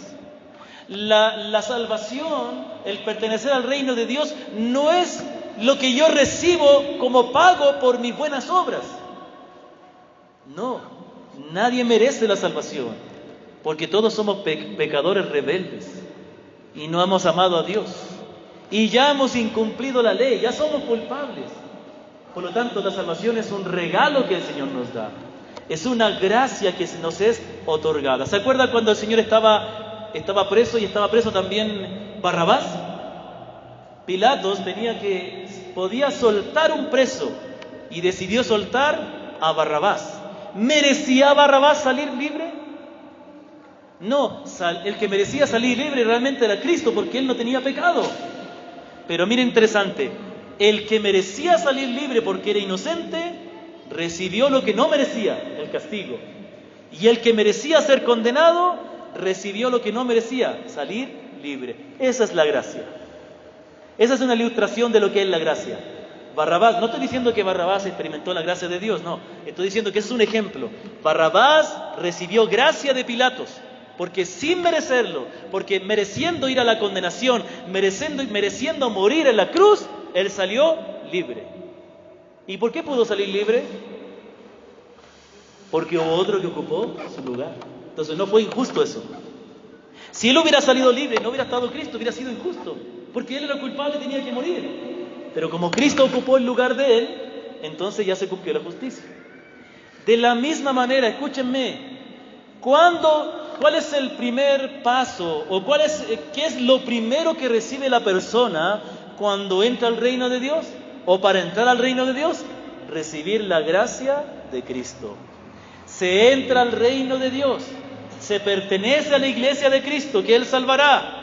La salvación, el pertenecer al reino de Dios, no es lo que yo recibo como pago por mis buenas obras. No, nadie merece la salvación, porque todos somos pecadores rebeldes y no hemos amado a Dios. Y ya hemos incumplido la ley, ya somos culpables. Por lo tanto, la salvación es un regalo que el Señor nos da. Es una gracia que nos es otorgada. ¿Se acuerdan cuando el Señor estaba preso y estaba preso también Barrabás? Pilatos podía soltar un preso y decidió soltar a Barrabás. ¿Merecía Barrabás salir libre? No, el que merecía salir libre realmente era Cristo, porque él no tenía pecado. Pero mira, interesante, el que merecía salir libre porque era inocente, recibió lo que no merecía, el castigo. Y el que merecía ser condenado, recibió lo que no merecía, salir libre. Esa es la gracia. Esa es una ilustración de lo que es la gracia. Barrabás, no estoy diciendo que Barrabás experimentó la gracia de Dios, no. Estoy diciendo que es un ejemplo. Barrabás recibió gracia de Pilatos, porque sin merecerlo, porque mereciendo ir a la condenación, mereciendo morir en la cruz, él salió libre. ¿Y por qué pudo salir libre? Porque hubo otro que ocupó su lugar. Entonces no fue injusto eso. Si él hubiera salido libre, no hubiera estado Cristo, hubiera sido injusto, porque él era culpable y tenía que morir. Pero como Cristo ocupó el lugar de él, entonces ya se cumplió la justicia. De la misma manera, escúchenme, ¿cuál es el primer paso o qué es lo primero que recibe la persona cuando entra al reino de Dios? O para entrar al reino de Dios, recibir la gracia de Cristo. Se entra al reino de Dios, se pertenece a la iglesia de Cristo que Él salvará.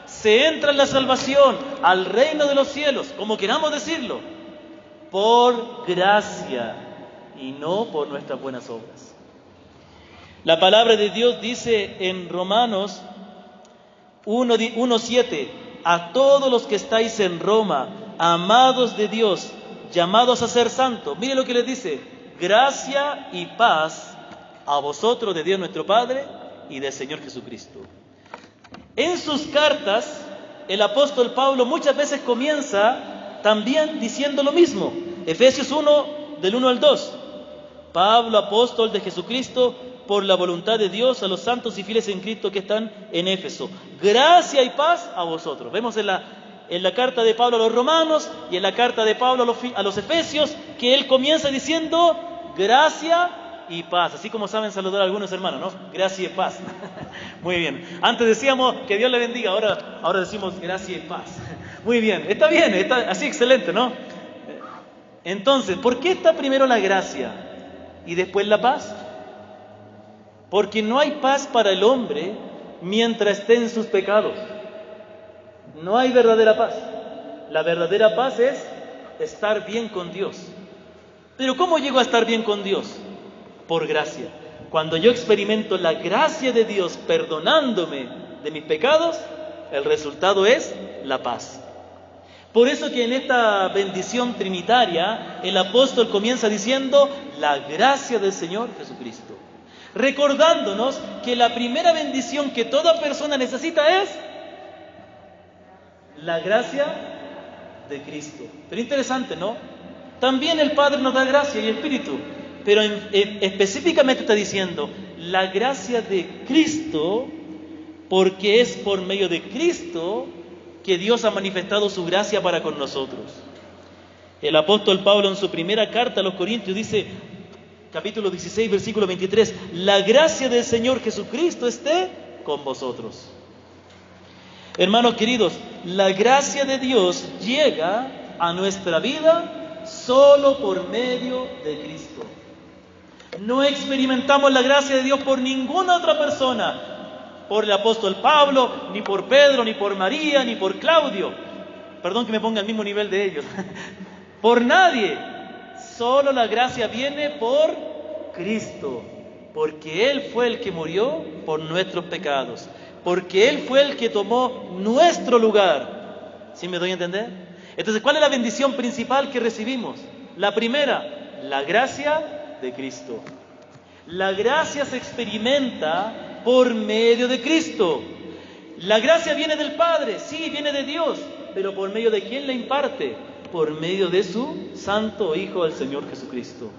Se entra en la salvación, al reino de los cielos, como queramos decirlo, por gracia y no por nuestras buenas obras. La palabra de Dios dice en Romanos 1:7, a todos los que estáis en Roma, amados de Dios, llamados a ser santos. Mire lo que les dice: gracia y paz a vosotros de Dios nuestro Padre y del Señor Jesucristo. En sus cartas, el apóstol Pablo muchas veces comienza también diciendo lo mismo. Efesios 1, del 1 al 2. Pablo, apóstol de Jesucristo, por la voluntad de Dios, a los santos y fieles en Cristo que están en Éfeso. Gracia y paz a vosotros. Vemos en la carta de Pablo a los romanos y en la carta de Pablo a los efesios que él comienza diciendo gracia y paz. Así como saben saludar a algunos hermanos, ¿no? Gracia y paz. Muy bien. Antes decíamos que Dios le bendiga, ahora decimos gracia y paz. Muy bien, está así excelente, ¿no? Entonces, ¿por qué está primero la gracia y después la paz? Porque no hay paz para el hombre mientras esté en sus pecados. No hay verdadera paz. La verdadera paz es estar bien con Dios. Pero ¿cómo llego a estar bien con Dios? Por gracia. Cuando yo experimento la gracia de Dios perdonándome de mis pecados, el resultado es la paz. Por eso que en esta bendición trinitaria el apóstol comienza diciendo la gracia del Señor Jesucristo, recordándonos que la primera bendición que toda persona necesita es la gracia de Cristo. Pero interesante, ¿no? También el Padre nos da gracia y Espíritu, pero específicamente está diciendo la gracia de Cristo, porque es por medio de Cristo que Dios ha manifestado su gracia para con nosotros. El apóstol Pablo en su primera carta a los Corintios dice, capítulo 16, versículo 23, la gracia del Señor Jesucristo esté con vosotros. Hermanos queridos, la gracia de Dios llega a nuestra vida solo por medio de Cristo. No experimentamos la gracia de Dios por ninguna otra persona, por el apóstol Pablo, ni por Pedro, ni por María, ni por Claudio. Perdón que me ponga al mismo nivel de ellos. Por nadie. Solo la gracia viene por Cristo, porque Él fue el que murió por nuestros pecados, porque Él fue el que tomó nuestro lugar ¿Sí me doy a entender? Entonces, ¿cuál es la bendición principal que recibimos? La primera, la gracia de Cristo. La gracia se experimenta por medio de Cristo. La gracia viene del Padre, sí, viene de Dios, pero ¿por medio de quién la imparte? Por medio de su Santo Hijo, el Señor Jesucristo.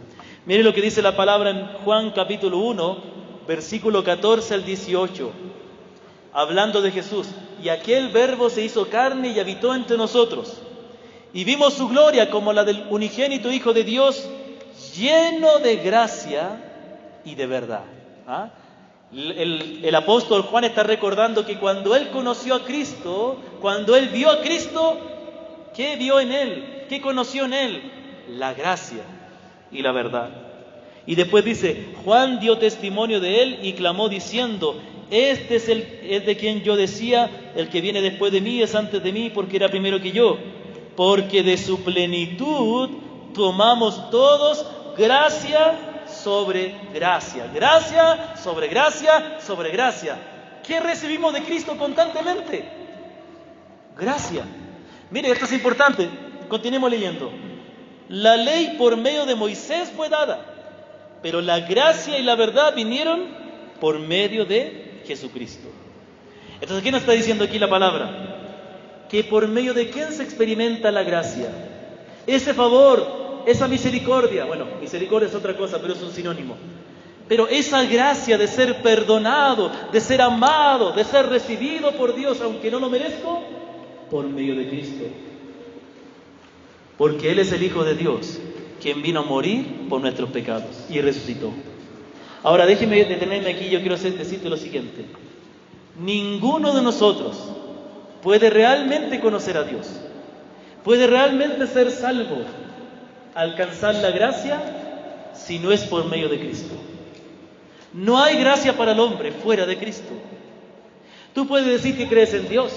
Mire lo que dice la palabra en Juan capítulo 1, versículo 14 al 18, hablando de Jesús. Y aquel Verbo se hizo carne y habitó entre nosotros. Y vimos su gloria como la del unigénito Hijo de Dios, lleno de gracia y de verdad. ¿Ah? El apóstol Juan está recordando que cuando él conoció a Cristo, cuando él vio a Cristo, ¿qué vio en él? ¿Qué conoció en él? La gracia y la verdad. Y después dice, Juan dio testimonio de él y clamó diciendo, este es de quien yo decía, el que viene después de mí es antes de mí porque era primero que yo. Porque de su plenitud tomamos todos gracia sobre gracia. Gracia sobre gracia sobre gracia. ¿Qué recibimos de Cristo constantemente? Gracia. Mire, esto es importante. Continuemos leyendo. La ley por medio de Moisés fue dada, pero la gracia y la verdad vinieron por medio de Jesucristo. Entonces, ¿qué nos está diciendo aquí la palabra? Que por medio de quién se experimenta la gracia. Ese favor, esa misericordia. Bueno, misericordia es otra cosa, pero es un sinónimo. Pero esa gracia de ser perdonado, de ser amado, de ser recibido por Dios, aunque no lo merezco, por medio de Cristo. Porque Él es el Hijo de Dios, quien vino a morir por nuestros pecados y resucitó. Ahora déjeme detenerme aquí, yo quiero decirte lo siguiente. Ninguno de nosotros puede realmente conocer a Dios, puede realmente ser salvo, alcanzar la gracia, si no es por medio de Cristo. No hay gracia para el hombre fuera de Cristo. Tú puedes decir que crees en Dios,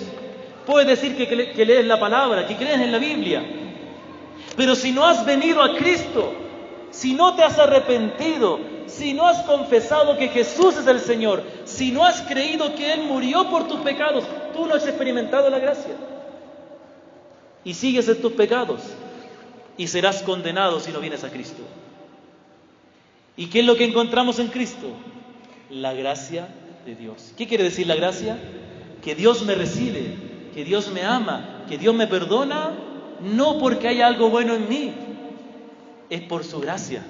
puedes decir que lees la palabra, que crees en la Biblia, pero si no has venido a Cristo, si no te has arrepentido, si no has confesado que Jesús es el Señor, si no has creído que Él murió por tus pecados, tú no has experimentado la gracia. Y sigues en tus pecados y serás condenado si no vienes a Cristo. ¿Y qué es lo que encontramos en Cristo? La gracia de Dios. ¿Qué quiere decir la gracia? Que Dios me recibe, que Dios me ama, que Dios me perdona, no porque haya algo bueno en mí, es por su gracia,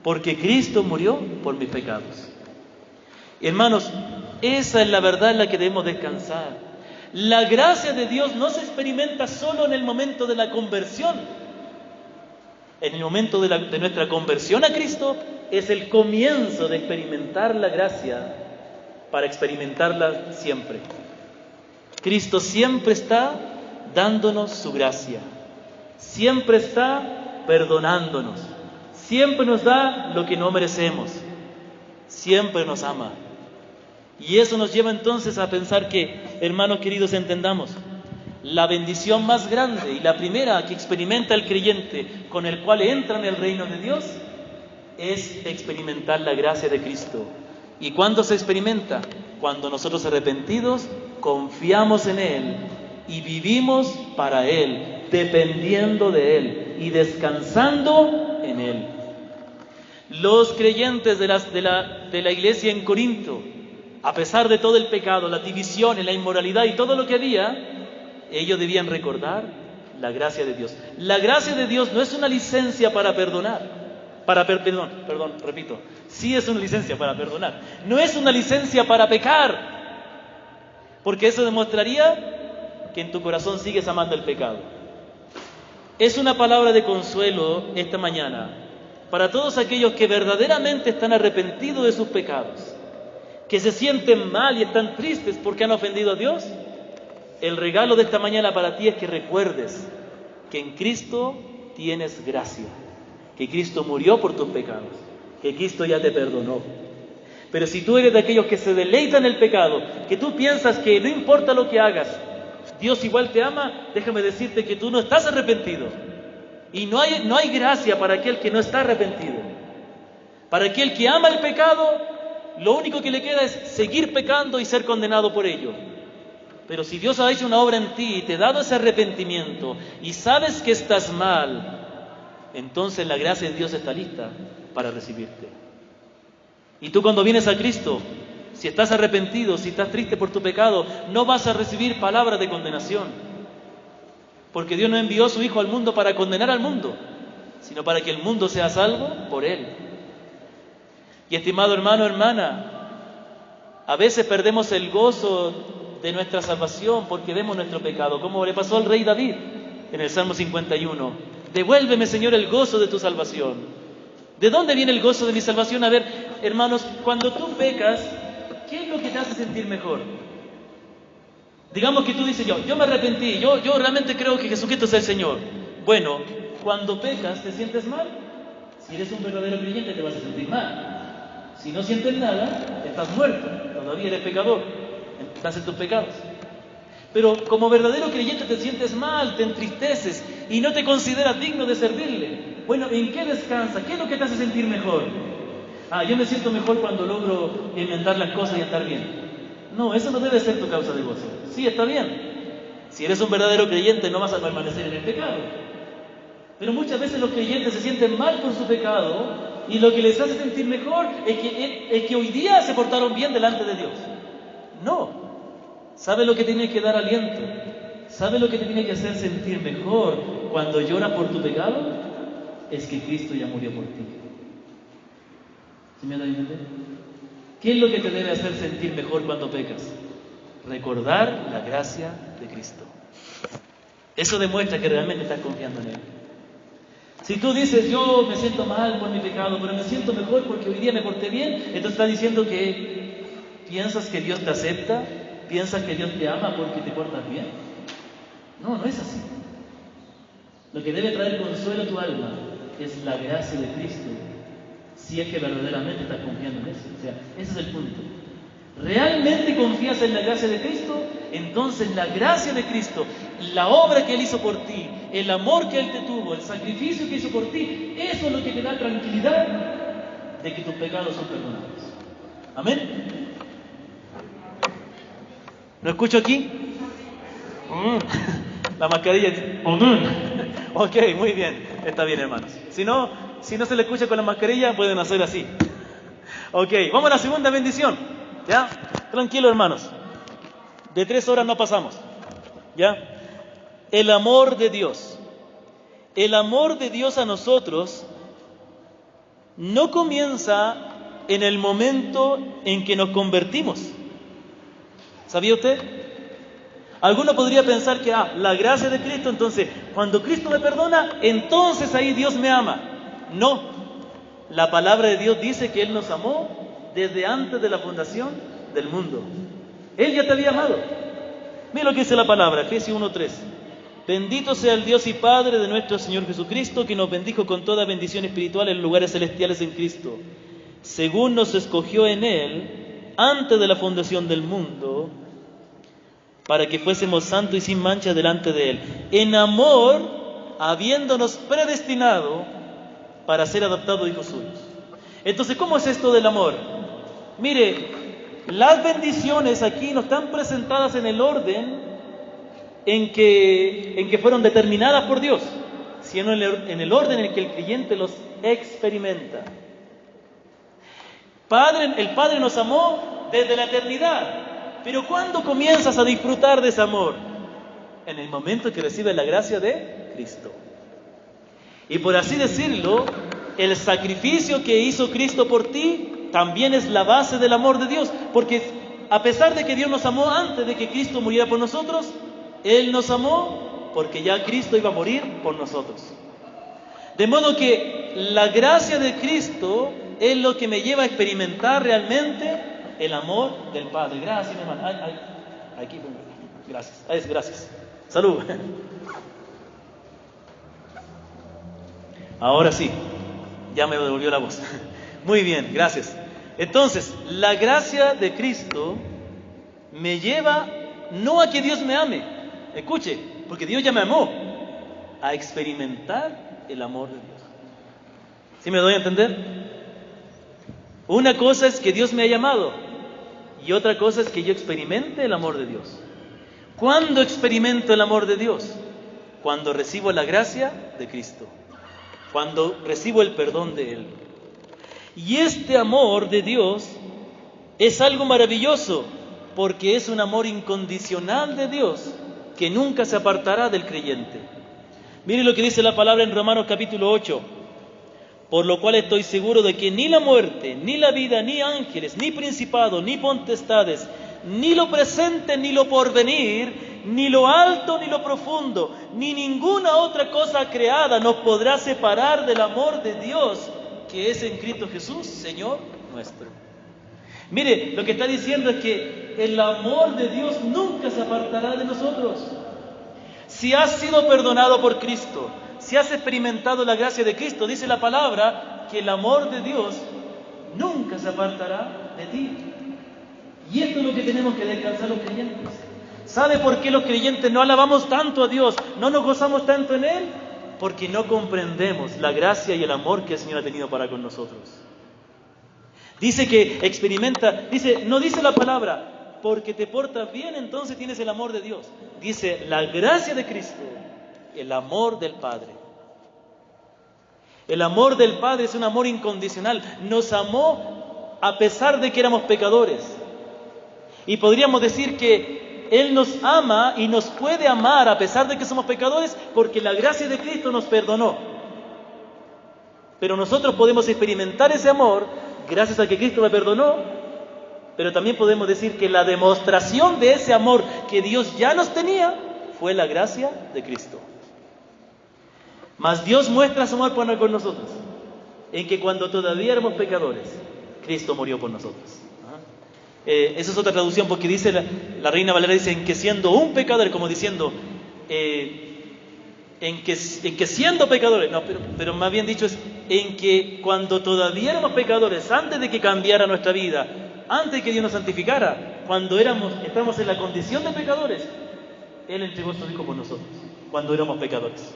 porque Cristo murió por mis pecados. Hermanos, esa es la verdad en la que debemos descansar. La gracia de Dios no se experimenta solo en el momento de la conversión. En el momento de nuestra conversión a Cristo es el comienzo de experimentar la gracia para experimentarla siempre. Cristo siempre está dándonos su gracia, siempre está perdonándonos, siempre nos da lo que no merecemos, siempre nos ama. Y eso nos lleva entonces a pensar que, hermanos queridos, entendamos, la bendición más grande y la primera que experimenta el creyente con el cual entra en el reino de Dios es experimentar la gracia de Cristo. ¿Y cuándo se experimenta? Cuando nosotros arrepentidos confiamos en Él y vivimos para Él, dependiendo de Él y descansando en Él. Los creyentes de la iglesia en Corinto, a pesar de todo el pecado, las divisiones, la inmoralidad y todo lo que había, ellos debían recordar la gracia de Dios. La gracia de Dios no es una licencia para perdonar. Sí es una licencia para perdonar. No es una licencia para pecar, porque eso demostraría que en tu corazón sigues amando el pecado. Es una palabra de consuelo esta mañana para todos aquellos que verdaderamente están arrepentidos de sus pecados, que se sienten mal y están tristes porque han ofendido a Dios. El regalo de esta mañana para ti es que recuerdes que en Cristo tienes gracia, que Cristo murió por tus pecados, que Cristo ya te perdonó. Pero si tú eres de aquellos que se deleitan en el pecado, que tú piensas que no importa lo que hagas, Dios igual te ama, déjame decirte que tú no estás arrepentido. Y no hay gracia para aquel que no está arrepentido. Para aquel que ama el pecado, lo único que le queda es seguir pecando y ser condenado por ello. Pero si Dios ha hecho una obra en ti y te ha dado ese arrepentimiento y sabes que estás mal, entonces la gracia de Dios está lista para recibirte. Y tú cuando vienes a Cristo, si estás arrepentido, si estás triste por tu pecado, no vas a recibir palabras de condenación. Porque Dios no envió a su Hijo al mundo para condenar al mundo, sino para que el mundo sea salvo por Él. Y estimado hermano, hermana, a veces perdemos el gozo de nuestra salvación porque vemos nuestro pecado, como le pasó al rey David en el Salmo 51. Devuélveme, Señor, el gozo de tu salvación. ¿De dónde viene el gozo de mi salvación? A ver, hermanos, cuando tú pecas, ¿qué es lo que te hace sentir mejor? Digamos que tú dices, yo me arrepentí, yo realmente creo que Jesucristo es el Señor. Bueno, cuando pecas, ¿te sientes mal? Si eres un verdadero creyente, te vas a sentir mal. Si no sientes nada, estás muerto, todavía eres pecador, estás en tus pecados. Pero como verdadero creyente te sientes mal, te entristeces y no te consideras digno de servirle. Bueno, ¿en qué descansa? ¿Qué es lo que te hace sentir mejor? Yo me siento mejor cuando logro enmendar las cosas y estar bien. No, eso no debe ser tu causa de gozo. Sí, está bien. Si eres un verdadero creyente, no vas a permanecer en el pecado. Pero muchas veces los creyentes se sienten mal por su pecado y lo que les hace sentir mejor es que hoy día se portaron bien delante de Dios. No. ¿Sabe lo que tiene que dar aliento? ¿Sabe lo que te tiene que hacer sentir mejor cuando lloras por tu pecado? Es que Cristo ya murió por ti. ¿Sí me da a entender? ¿Qué es lo que te debe hacer sentir mejor cuando pecas? Recordar la gracia de Cristo. Eso demuestra que realmente estás confiando en Él. Si tú dices, yo me siento mal por mi pecado, pero me siento mejor porque hoy día me porté bien, entonces estás diciendo que piensas que Dios te acepta, piensas que Dios te ama porque te portas bien. No, no es así. Lo que debe traer consuelo a tu alma es la gracia de Cristo, si es que verdaderamente estás confiando en eso. O sea, ese es el punto. ¿Realmente confías en la gracia de Cristo? Entonces la gracia de Cristo, la obra que Él hizo por ti, el amor que Él te tuvo, el sacrificio que hizo por ti, eso es lo que te da tranquilidad de que tus pecados son perdonados. ¿Amén? ¿Lo escucho aquí? La mascarilla. Ok, muy bien. Está bien, hermanos. Si no se le escucha con la mascarilla, pueden hacer así. Ok, vamos a la segunda bendición. ¿Ya? Tranquilo, hermanos. De 3 horas no pasamos. ¿Ya? El amor de Dios. El amor de Dios a nosotros no comienza en el momento en que nos convertimos. ¿Sabía usted? Alguno podría pensar que, la gracia de Cristo, entonces, cuando Cristo me perdona, entonces ahí Dios me ama. No. La palabra de Dios dice que Él nos amó desde antes de la fundación del mundo. Él ya te había amado. Mira lo que dice la palabra, Efesios 1:3. Bendito sea el Dios y Padre de nuestro Señor Jesucristo, que nos bendijo con toda bendición espiritual en lugares celestiales en Cristo, según nos escogió en Él antes de la fundación del mundo, para que fuésemos santos y sin mancha delante de Él, en amor, habiéndonos predestinado para ser adoptados hijos suyos. Entonces, ¿cómo es esto del amor? Mire, las bendiciones aquí no están presentadas en el orden en que fueron determinadas por Dios, sino en el orden en que el creyente los experimenta. El Padre nos amó desde la eternidad. Pero ¿cuándo comienzas a disfrutar de ese amor? En el momento que recibes la gracia de Cristo. Y por así decirlo, el sacrificio que hizo Cristo por ti también es la base del amor de Dios. Porque a pesar de que Dios nos amó antes de que Cristo muriera por nosotros, Él nos amó porque ya Cristo iba a morir por nosotros. De modo que la gracia de Cristo es lo que me lleva a experimentar realmente el amor del Padre. Gracias, mi hermano. Aquí, gracias. Gracias. Salud. Ahora sí, ya me devolvió la voz. Muy bien, gracias. Entonces, la gracia de Cristo me lleva no a que Dios me ame, escuche, porque Dios ya me amó, a experimentar el amor de Dios. ¿Sí me doy a entender? Una cosa es que Dios me haya amado y otra cosa es que yo experimente el amor de Dios. ¿Cuándo experimento el amor de Dios? Cuando recibo la gracia de Cristo, cuando recibo el perdón de Él. Y este amor de Dios es algo maravilloso, porque es un amor incondicional de Dios, que nunca se apartará del creyente. Mire lo que dice la palabra en Romanos capítulo 8. Por lo cual estoy seguro de que ni la muerte, ni la vida, ni ángeles, ni principados, ni potestades, ni lo presente, ni lo porvenir, ni lo alto, ni lo profundo, ni ninguna otra cosa creada nos podrá separar del amor de Dios, que es en Cristo Jesús, Señor nuestro. Mire, lo que está diciendo es que el amor de Dios nunca se apartará de nosotros. Si has sido perdonado por Cristo, si has experimentado la gracia de Cristo, dice la palabra que el amor de Dios nunca se apartará de ti. Y esto es lo que tenemos que descansar los creyentes. ¿Sabe por qué los creyentes no alabamos tanto a Dios, no nos gozamos tanto en Él? Porque no comprendemos la gracia y el amor que el Señor ha tenido para con nosotros. Dice que experimenta, no dice la palabra, porque te portas bien, entonces tienes el amor de Dios. Dice la gracia de Cristo, el amor del Padre. El amor del Padre es un amor incondicional. Nos amó a pesar de que éramos pecadores. Y podríamos decir que Él nos ama y nos puede amar a pesar de que somos pecadores, porque la gracia de Cristo nos perdonó. Pero nosotros podemos experimentar ese amor gracias a que Cristo me perdonó, pero también podemos decir que la demostración de ese amor que Dios ya nos tenía fue la gracia de Cristo. Mas Dios muestra su amor para con nosotros en que cuando todavía éramos pecadores, Cristo murió por nosotros. Esa es otra traducción, porque dice la Reina Valera, dice en que siendo un pecador, como diciendo en que siendo pecadores, no, pero más bien dicho es en que cuando todavía éramos pecadores, antes de que cambiara nuestra vida, antes de que Dios nos santificara, cuando estábamos en la condición de pecadores, Él entregó a su Hijo por nosotros, cuando éramos pecadores.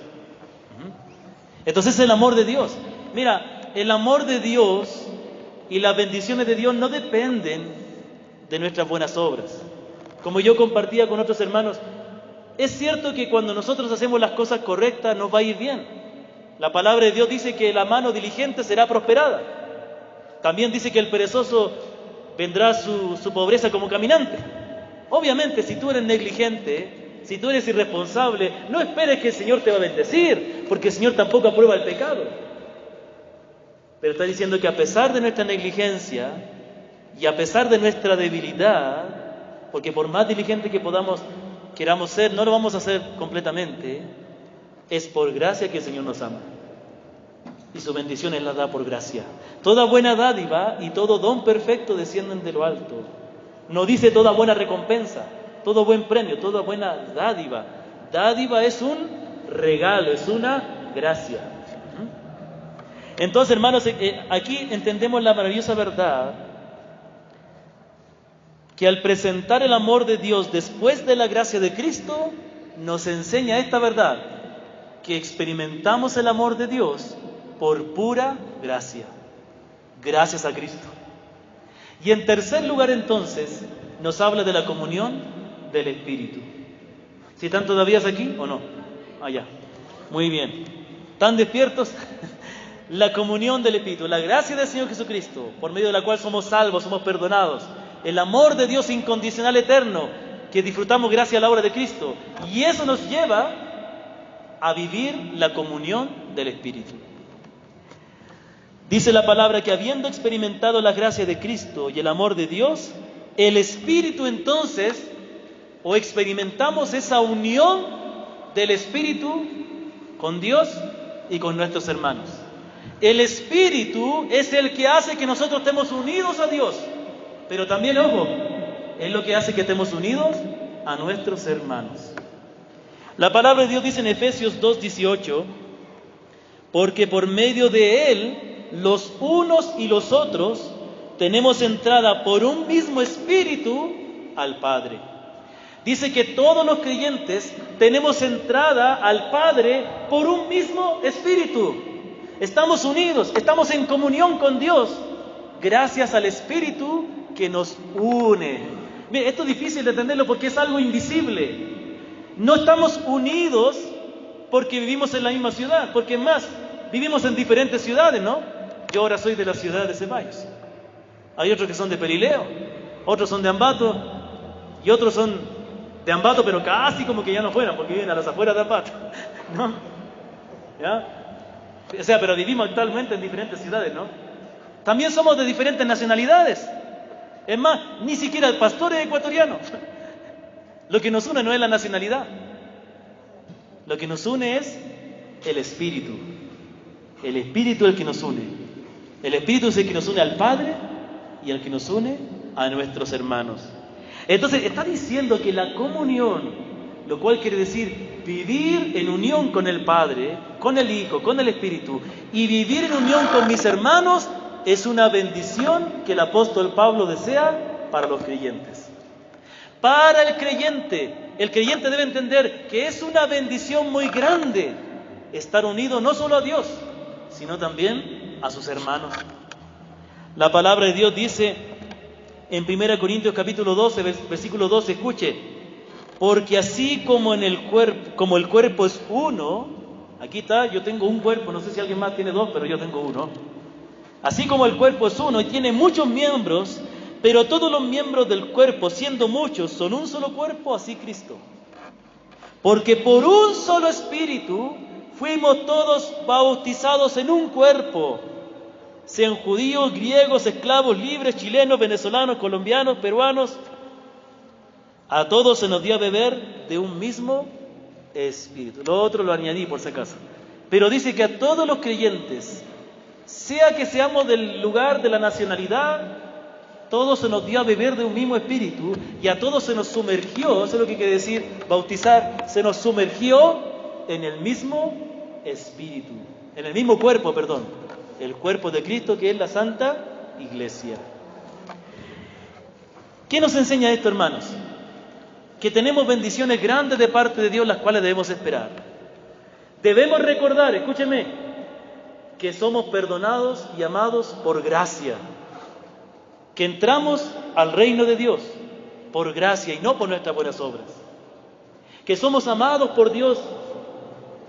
Entonces el amor de Dios, mira, el amor de Dios y las bendiciones de Dios no dependen de nuestras buenas obras. Como yo compartía con otros hermanos, es cierto que cuando nosotros hacemos las cosas correctas nos va a ir bien. La palabra de Dios dice que la mano diligente será prosperada. También dice que el perezoso vendrá su pobreza como caminante. Obviamente, si tú eres negligente, si tú eres irresponsable, no esperes que el Señor te va a bendecir, porque el Señor tampoco aprueba el pecado. Pero está diciendo que a pesar de nuestra negligencia y a pesar de nuestra debilidad, porque por más diligente que queramos ser, no lo vamos a hacer completamente, es por gracia que el Señor nos ama. Y su bendición Él la da por gracia. Toda buena dádiva y todo don perfecto descienden de lo alto. No dice toda buena recompensa, todo buen premio, toda buena dádiva. Dádiva es un regalo, es una gracia. Entonces, hermanos, aquí entendemos la maravillosa verdad que al presentar el amor de Dios después de la gracia de Cristo, nos enseña esta verdad, que experimentamos el amor de Dios por pura gracia, gracias a Cristo. Y en tercer lugar, entonces, nos habla de la comunión del Espíritu. ¿Sí están todavía aquí o no? Ya. Muy bien. ¿Están despiertos? La comunión del Espíritu, la gracia del Señor Jesucristo, por medio de la cual somos salvos, somos perdonados. El amor de Dios incondicional eterno, que disfrutamos gracias a la obra de Cristo. Y eso nos lleva a vivir la comunión del Espíritu. Dice la palabra que habiendo experimentado la gracia de Cristo y el amor de Dios, el Espíritu entonces, o experimentamos esa unión del Espíritu con Dios y con nuestros hermanos. El Espíritu es el que hace que nosotros estemos unidos a Dios, pero también, ojo, es lo que hace que estemos unidos a nuestros hermanos. La palabra de Dios dice en Efesios 2:18, porque por medio de Él, los unos y los otros, tenemos entrada por un mismo Espíritu al Padre. Dice que todos los creyentes tenemos entrada al Padre por un mismo Espíritu. Estamos unidos, estamos en comunión con Dios, gracias al Espíritu que nos une. Mire, esto es difícil de entenderlo porque es algo invisible. No estamos unidos porque vivimos en la misma ciudad, porque es más, vivimos en diferentes ciudades, ¿no? Yo ahora soy de la ciudad de Ceballos. Hay otros que son de Pelileo, otros son de Ambato y otros son de Ambato, pero casi como que ya no fueran, porque viven a las afueras de Ambato, ¿no? ¿Ya? O sea, pero vivimos actualmente en diferentes ciudades, ¿no? También somos de diferentes nacionalidades. Es más, ni siquiera el pastor es ecuatoriano. Lo que nos une no es la nacionalidad. Lo que nos une es el Espíritu. El Espíritu es el que nos une. El Espíritu es el que nos une al Padre y el que nos une a nuestros hermanos. Entonces, está diciendo que la comunión, lo cual quiere decir vivir en unión con el Padre, con el Hijo, con el Espíritu, y vivir en unión con mis hermanos, es una bendición que el apóstol Pablo desea para los creyentes. Para el creyente debe entender que es una bendición muy grande estar unido no solo a Dios, sino también a sus hermanos. La palabra de Dios dice en 1 Corintios capítulo 12, versículo 12, escuche, porque así como el cuerpo es uno, aquí está, yo tengo un cuerpo, no sé si alguien más tiene dos, pero yo tengo uno. Así como el cuerpo es uno y tiene muchos miembros, pero todos los miembros del cuerpo, siendo muchos, son un solo cuerpo, así Cristo. Porque por un solo espíritu fuimos todos bautizados en un cuerpo, sean judíos, griegos, esclavos, libres, chilenos, venezolanos, colombianos, peruanos. A todos se nos dio a beber de un mismo espíritu. Lo otro lo añadí por si acaso. Pero dice que a todos los creyentes, sea que seamos del lugar de la nacionalidad, todos se nos dio a beber de un mismo espíritu y a todos se nos sumergió, eso es lo que quiere decir bautizar, se nos sumergió en el mismo espíritu, en el mismo cuerpo, perdón, el cuerpo de Cristo que es la Santa Iglesia. ¿Qué nos enseña esto, hermanos? Que tenemos bendiciones grandes de parte de Dios, las cuales debemos esperar. Debemos recordar, escúcheme, que somos perdonados y amados por gracia, que entramos al reino de Dios por gracia y no por nuestras buenas obras, que somos amados por Dios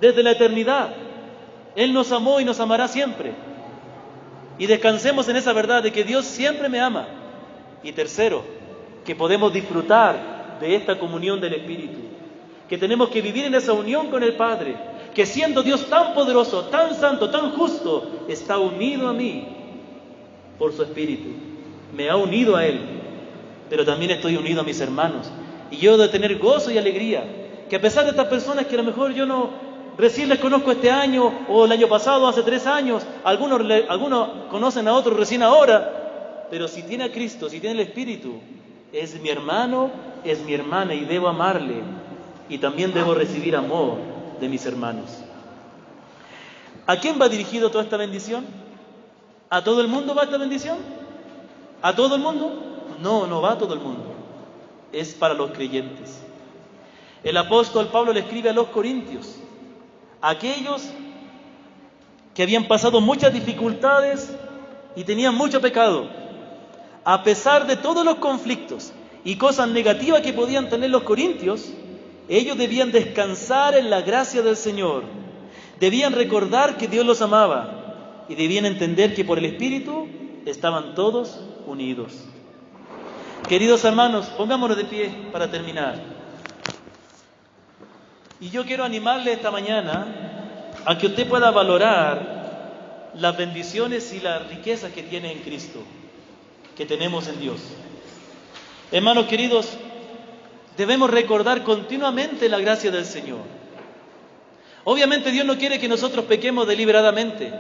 desde la eternidad. Él nos amó y nos amará siempre. Y descansemos en esa verdad de que Dios siempre me ama. Y tercero, que podemos disfrutar de esta comunión del Espíritu, que tenemos que vivir en esa unión con el Padre, que siendo Dios tan poderoso, tan santo, tan justo, está unido a mí por su Espíritu. Me ha unido a Él, pero también estoy unido a mis hermanos. Y yo de tener gozo y alegría, que a pesar de estas personas que a lo mejor yo no recién les conozco este año, o el año pasado, hace 3 años, algunos conocen a otros recién ahora, pero si tiene a Cristo, si tiene el Espíritu, es mi hermano, es mi hermana y debo amarle, y también debo recibir amor de mis hermanos. ¿A quién va dirigido toda esta bendición? ¿A todo el mundo va esta bendición? ¿A todo el mundo? No, no va a todo el mundo. Es para los creyentes. El apóstol Pablo le escribe a los corintios, aquellos que habían pasado muchas dificultades y tenían mucho pecado. A pesar de todos los conflictos y cosas negativas que podían tener los corintios, ellos debían descansar en la gracia del Señor. Debían recordar que Dios los amaba y debían entender que por el Espíritu estaban todos unidos. Queridos hermanos, pongámonos de pie para terminar. Y yo quiero animarle esta mañana a que usted pueda valorar las bendiciones y las riquezas que tiene en Cristo, que tenemos en Dios. Hermanos queridos, debemos recordar continuamente la gracia del Señor. Obviamente Dios no quiere que nosotros pequemos deliberadamente,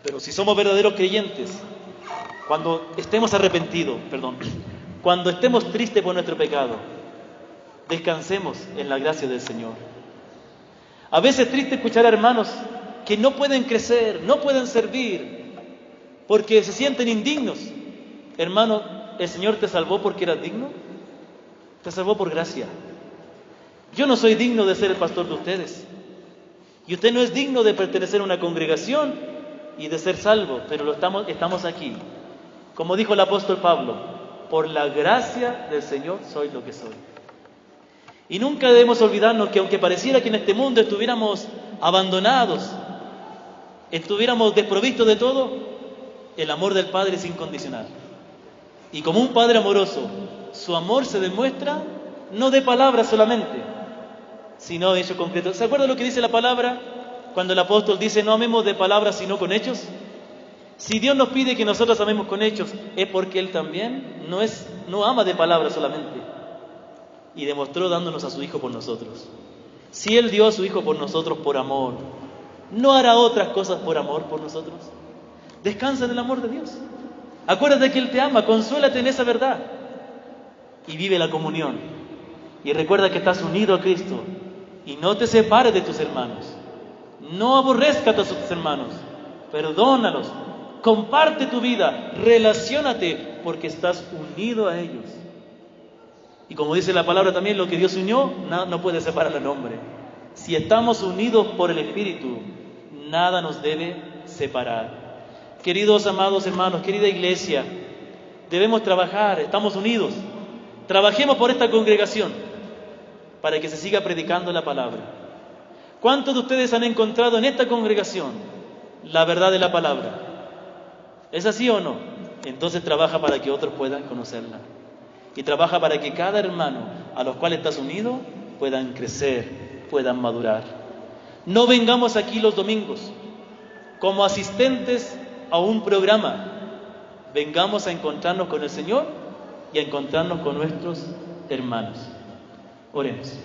pero si somos verdaderos creyentes, cuando estemos arrepentidos, cuando estemos tristes por nuestro pecado, descansemos en la gracia del Señor. A veces es triste escuchar a hermanos que no pueden crecer, no pueden servir, porque se sienten indignos. Hermano, ¿el Señor te salvó porque eras digno? Te salvó por gracia. Yo no soy digno de ser el pastor de ustedes. Y usted no es digno de pertenecer a una congregación y de ser salvo, pero estamos aquí. Como dijo el apóstol Pablo, por la gracia del Señor soy lo que soy. Y nunca debemos olvidarnos que aunque pareciera que en este mundo estuviéramos abandonados, estuviéramos desprovistos de todo, el amor del Padre es incondicional. Y como un Padre amoroso, su amor se demuestra no de palabras solamente, sino de hechos concretos. ¿Se acuerda lo que dice la palabra cuando el apóstol dice no amemos de palabras sino con hechos? Si Dios nos pide que nosotros amemos con hechos, es porque Él también no ama de palabras solamente. Y demostró dándonos a su Hijo por nosotros. Si Él dio a su Hijo por nosotros por amor, ¿no hará otras cosas por amor por nosotros? Descansa en el amor de Dios. Acuérdate que Él te ama, consuélate en esa verdad. Y vive la comunión. Y recuerda que estás unido a Cristo. Y no te separes de tus hermanos. No aborrezcas a tus hermanos. Perdónalos. Comparte tu vida. Relaciónate porque estás unido a ellos. Y como dice la palabra también, lo que Dios unió, no puede separar al hombre. Si estamos unidos por el Espíritu, nada nos debe separar. Queridos amados hermanos, querida iglesia, debemos trabajar, estamos unidos. Trabajemos por esta congregación para que se siga predicando la palabra. ¿Cuántos de ustedes han encontrado en esta congregación la verdad de la palabra? ¿Es así o no? Entonces trabaja para que otros puedan conocerla. Y trabaja para que cada hermano a los cuales estás unido puedan crecer, puedan madurar. No vengamos aquí los domingos como asistentes a un programa. Vengamos a encontrarnos con el Señor y a encontrarnos con nuestros hermanos. Oremos.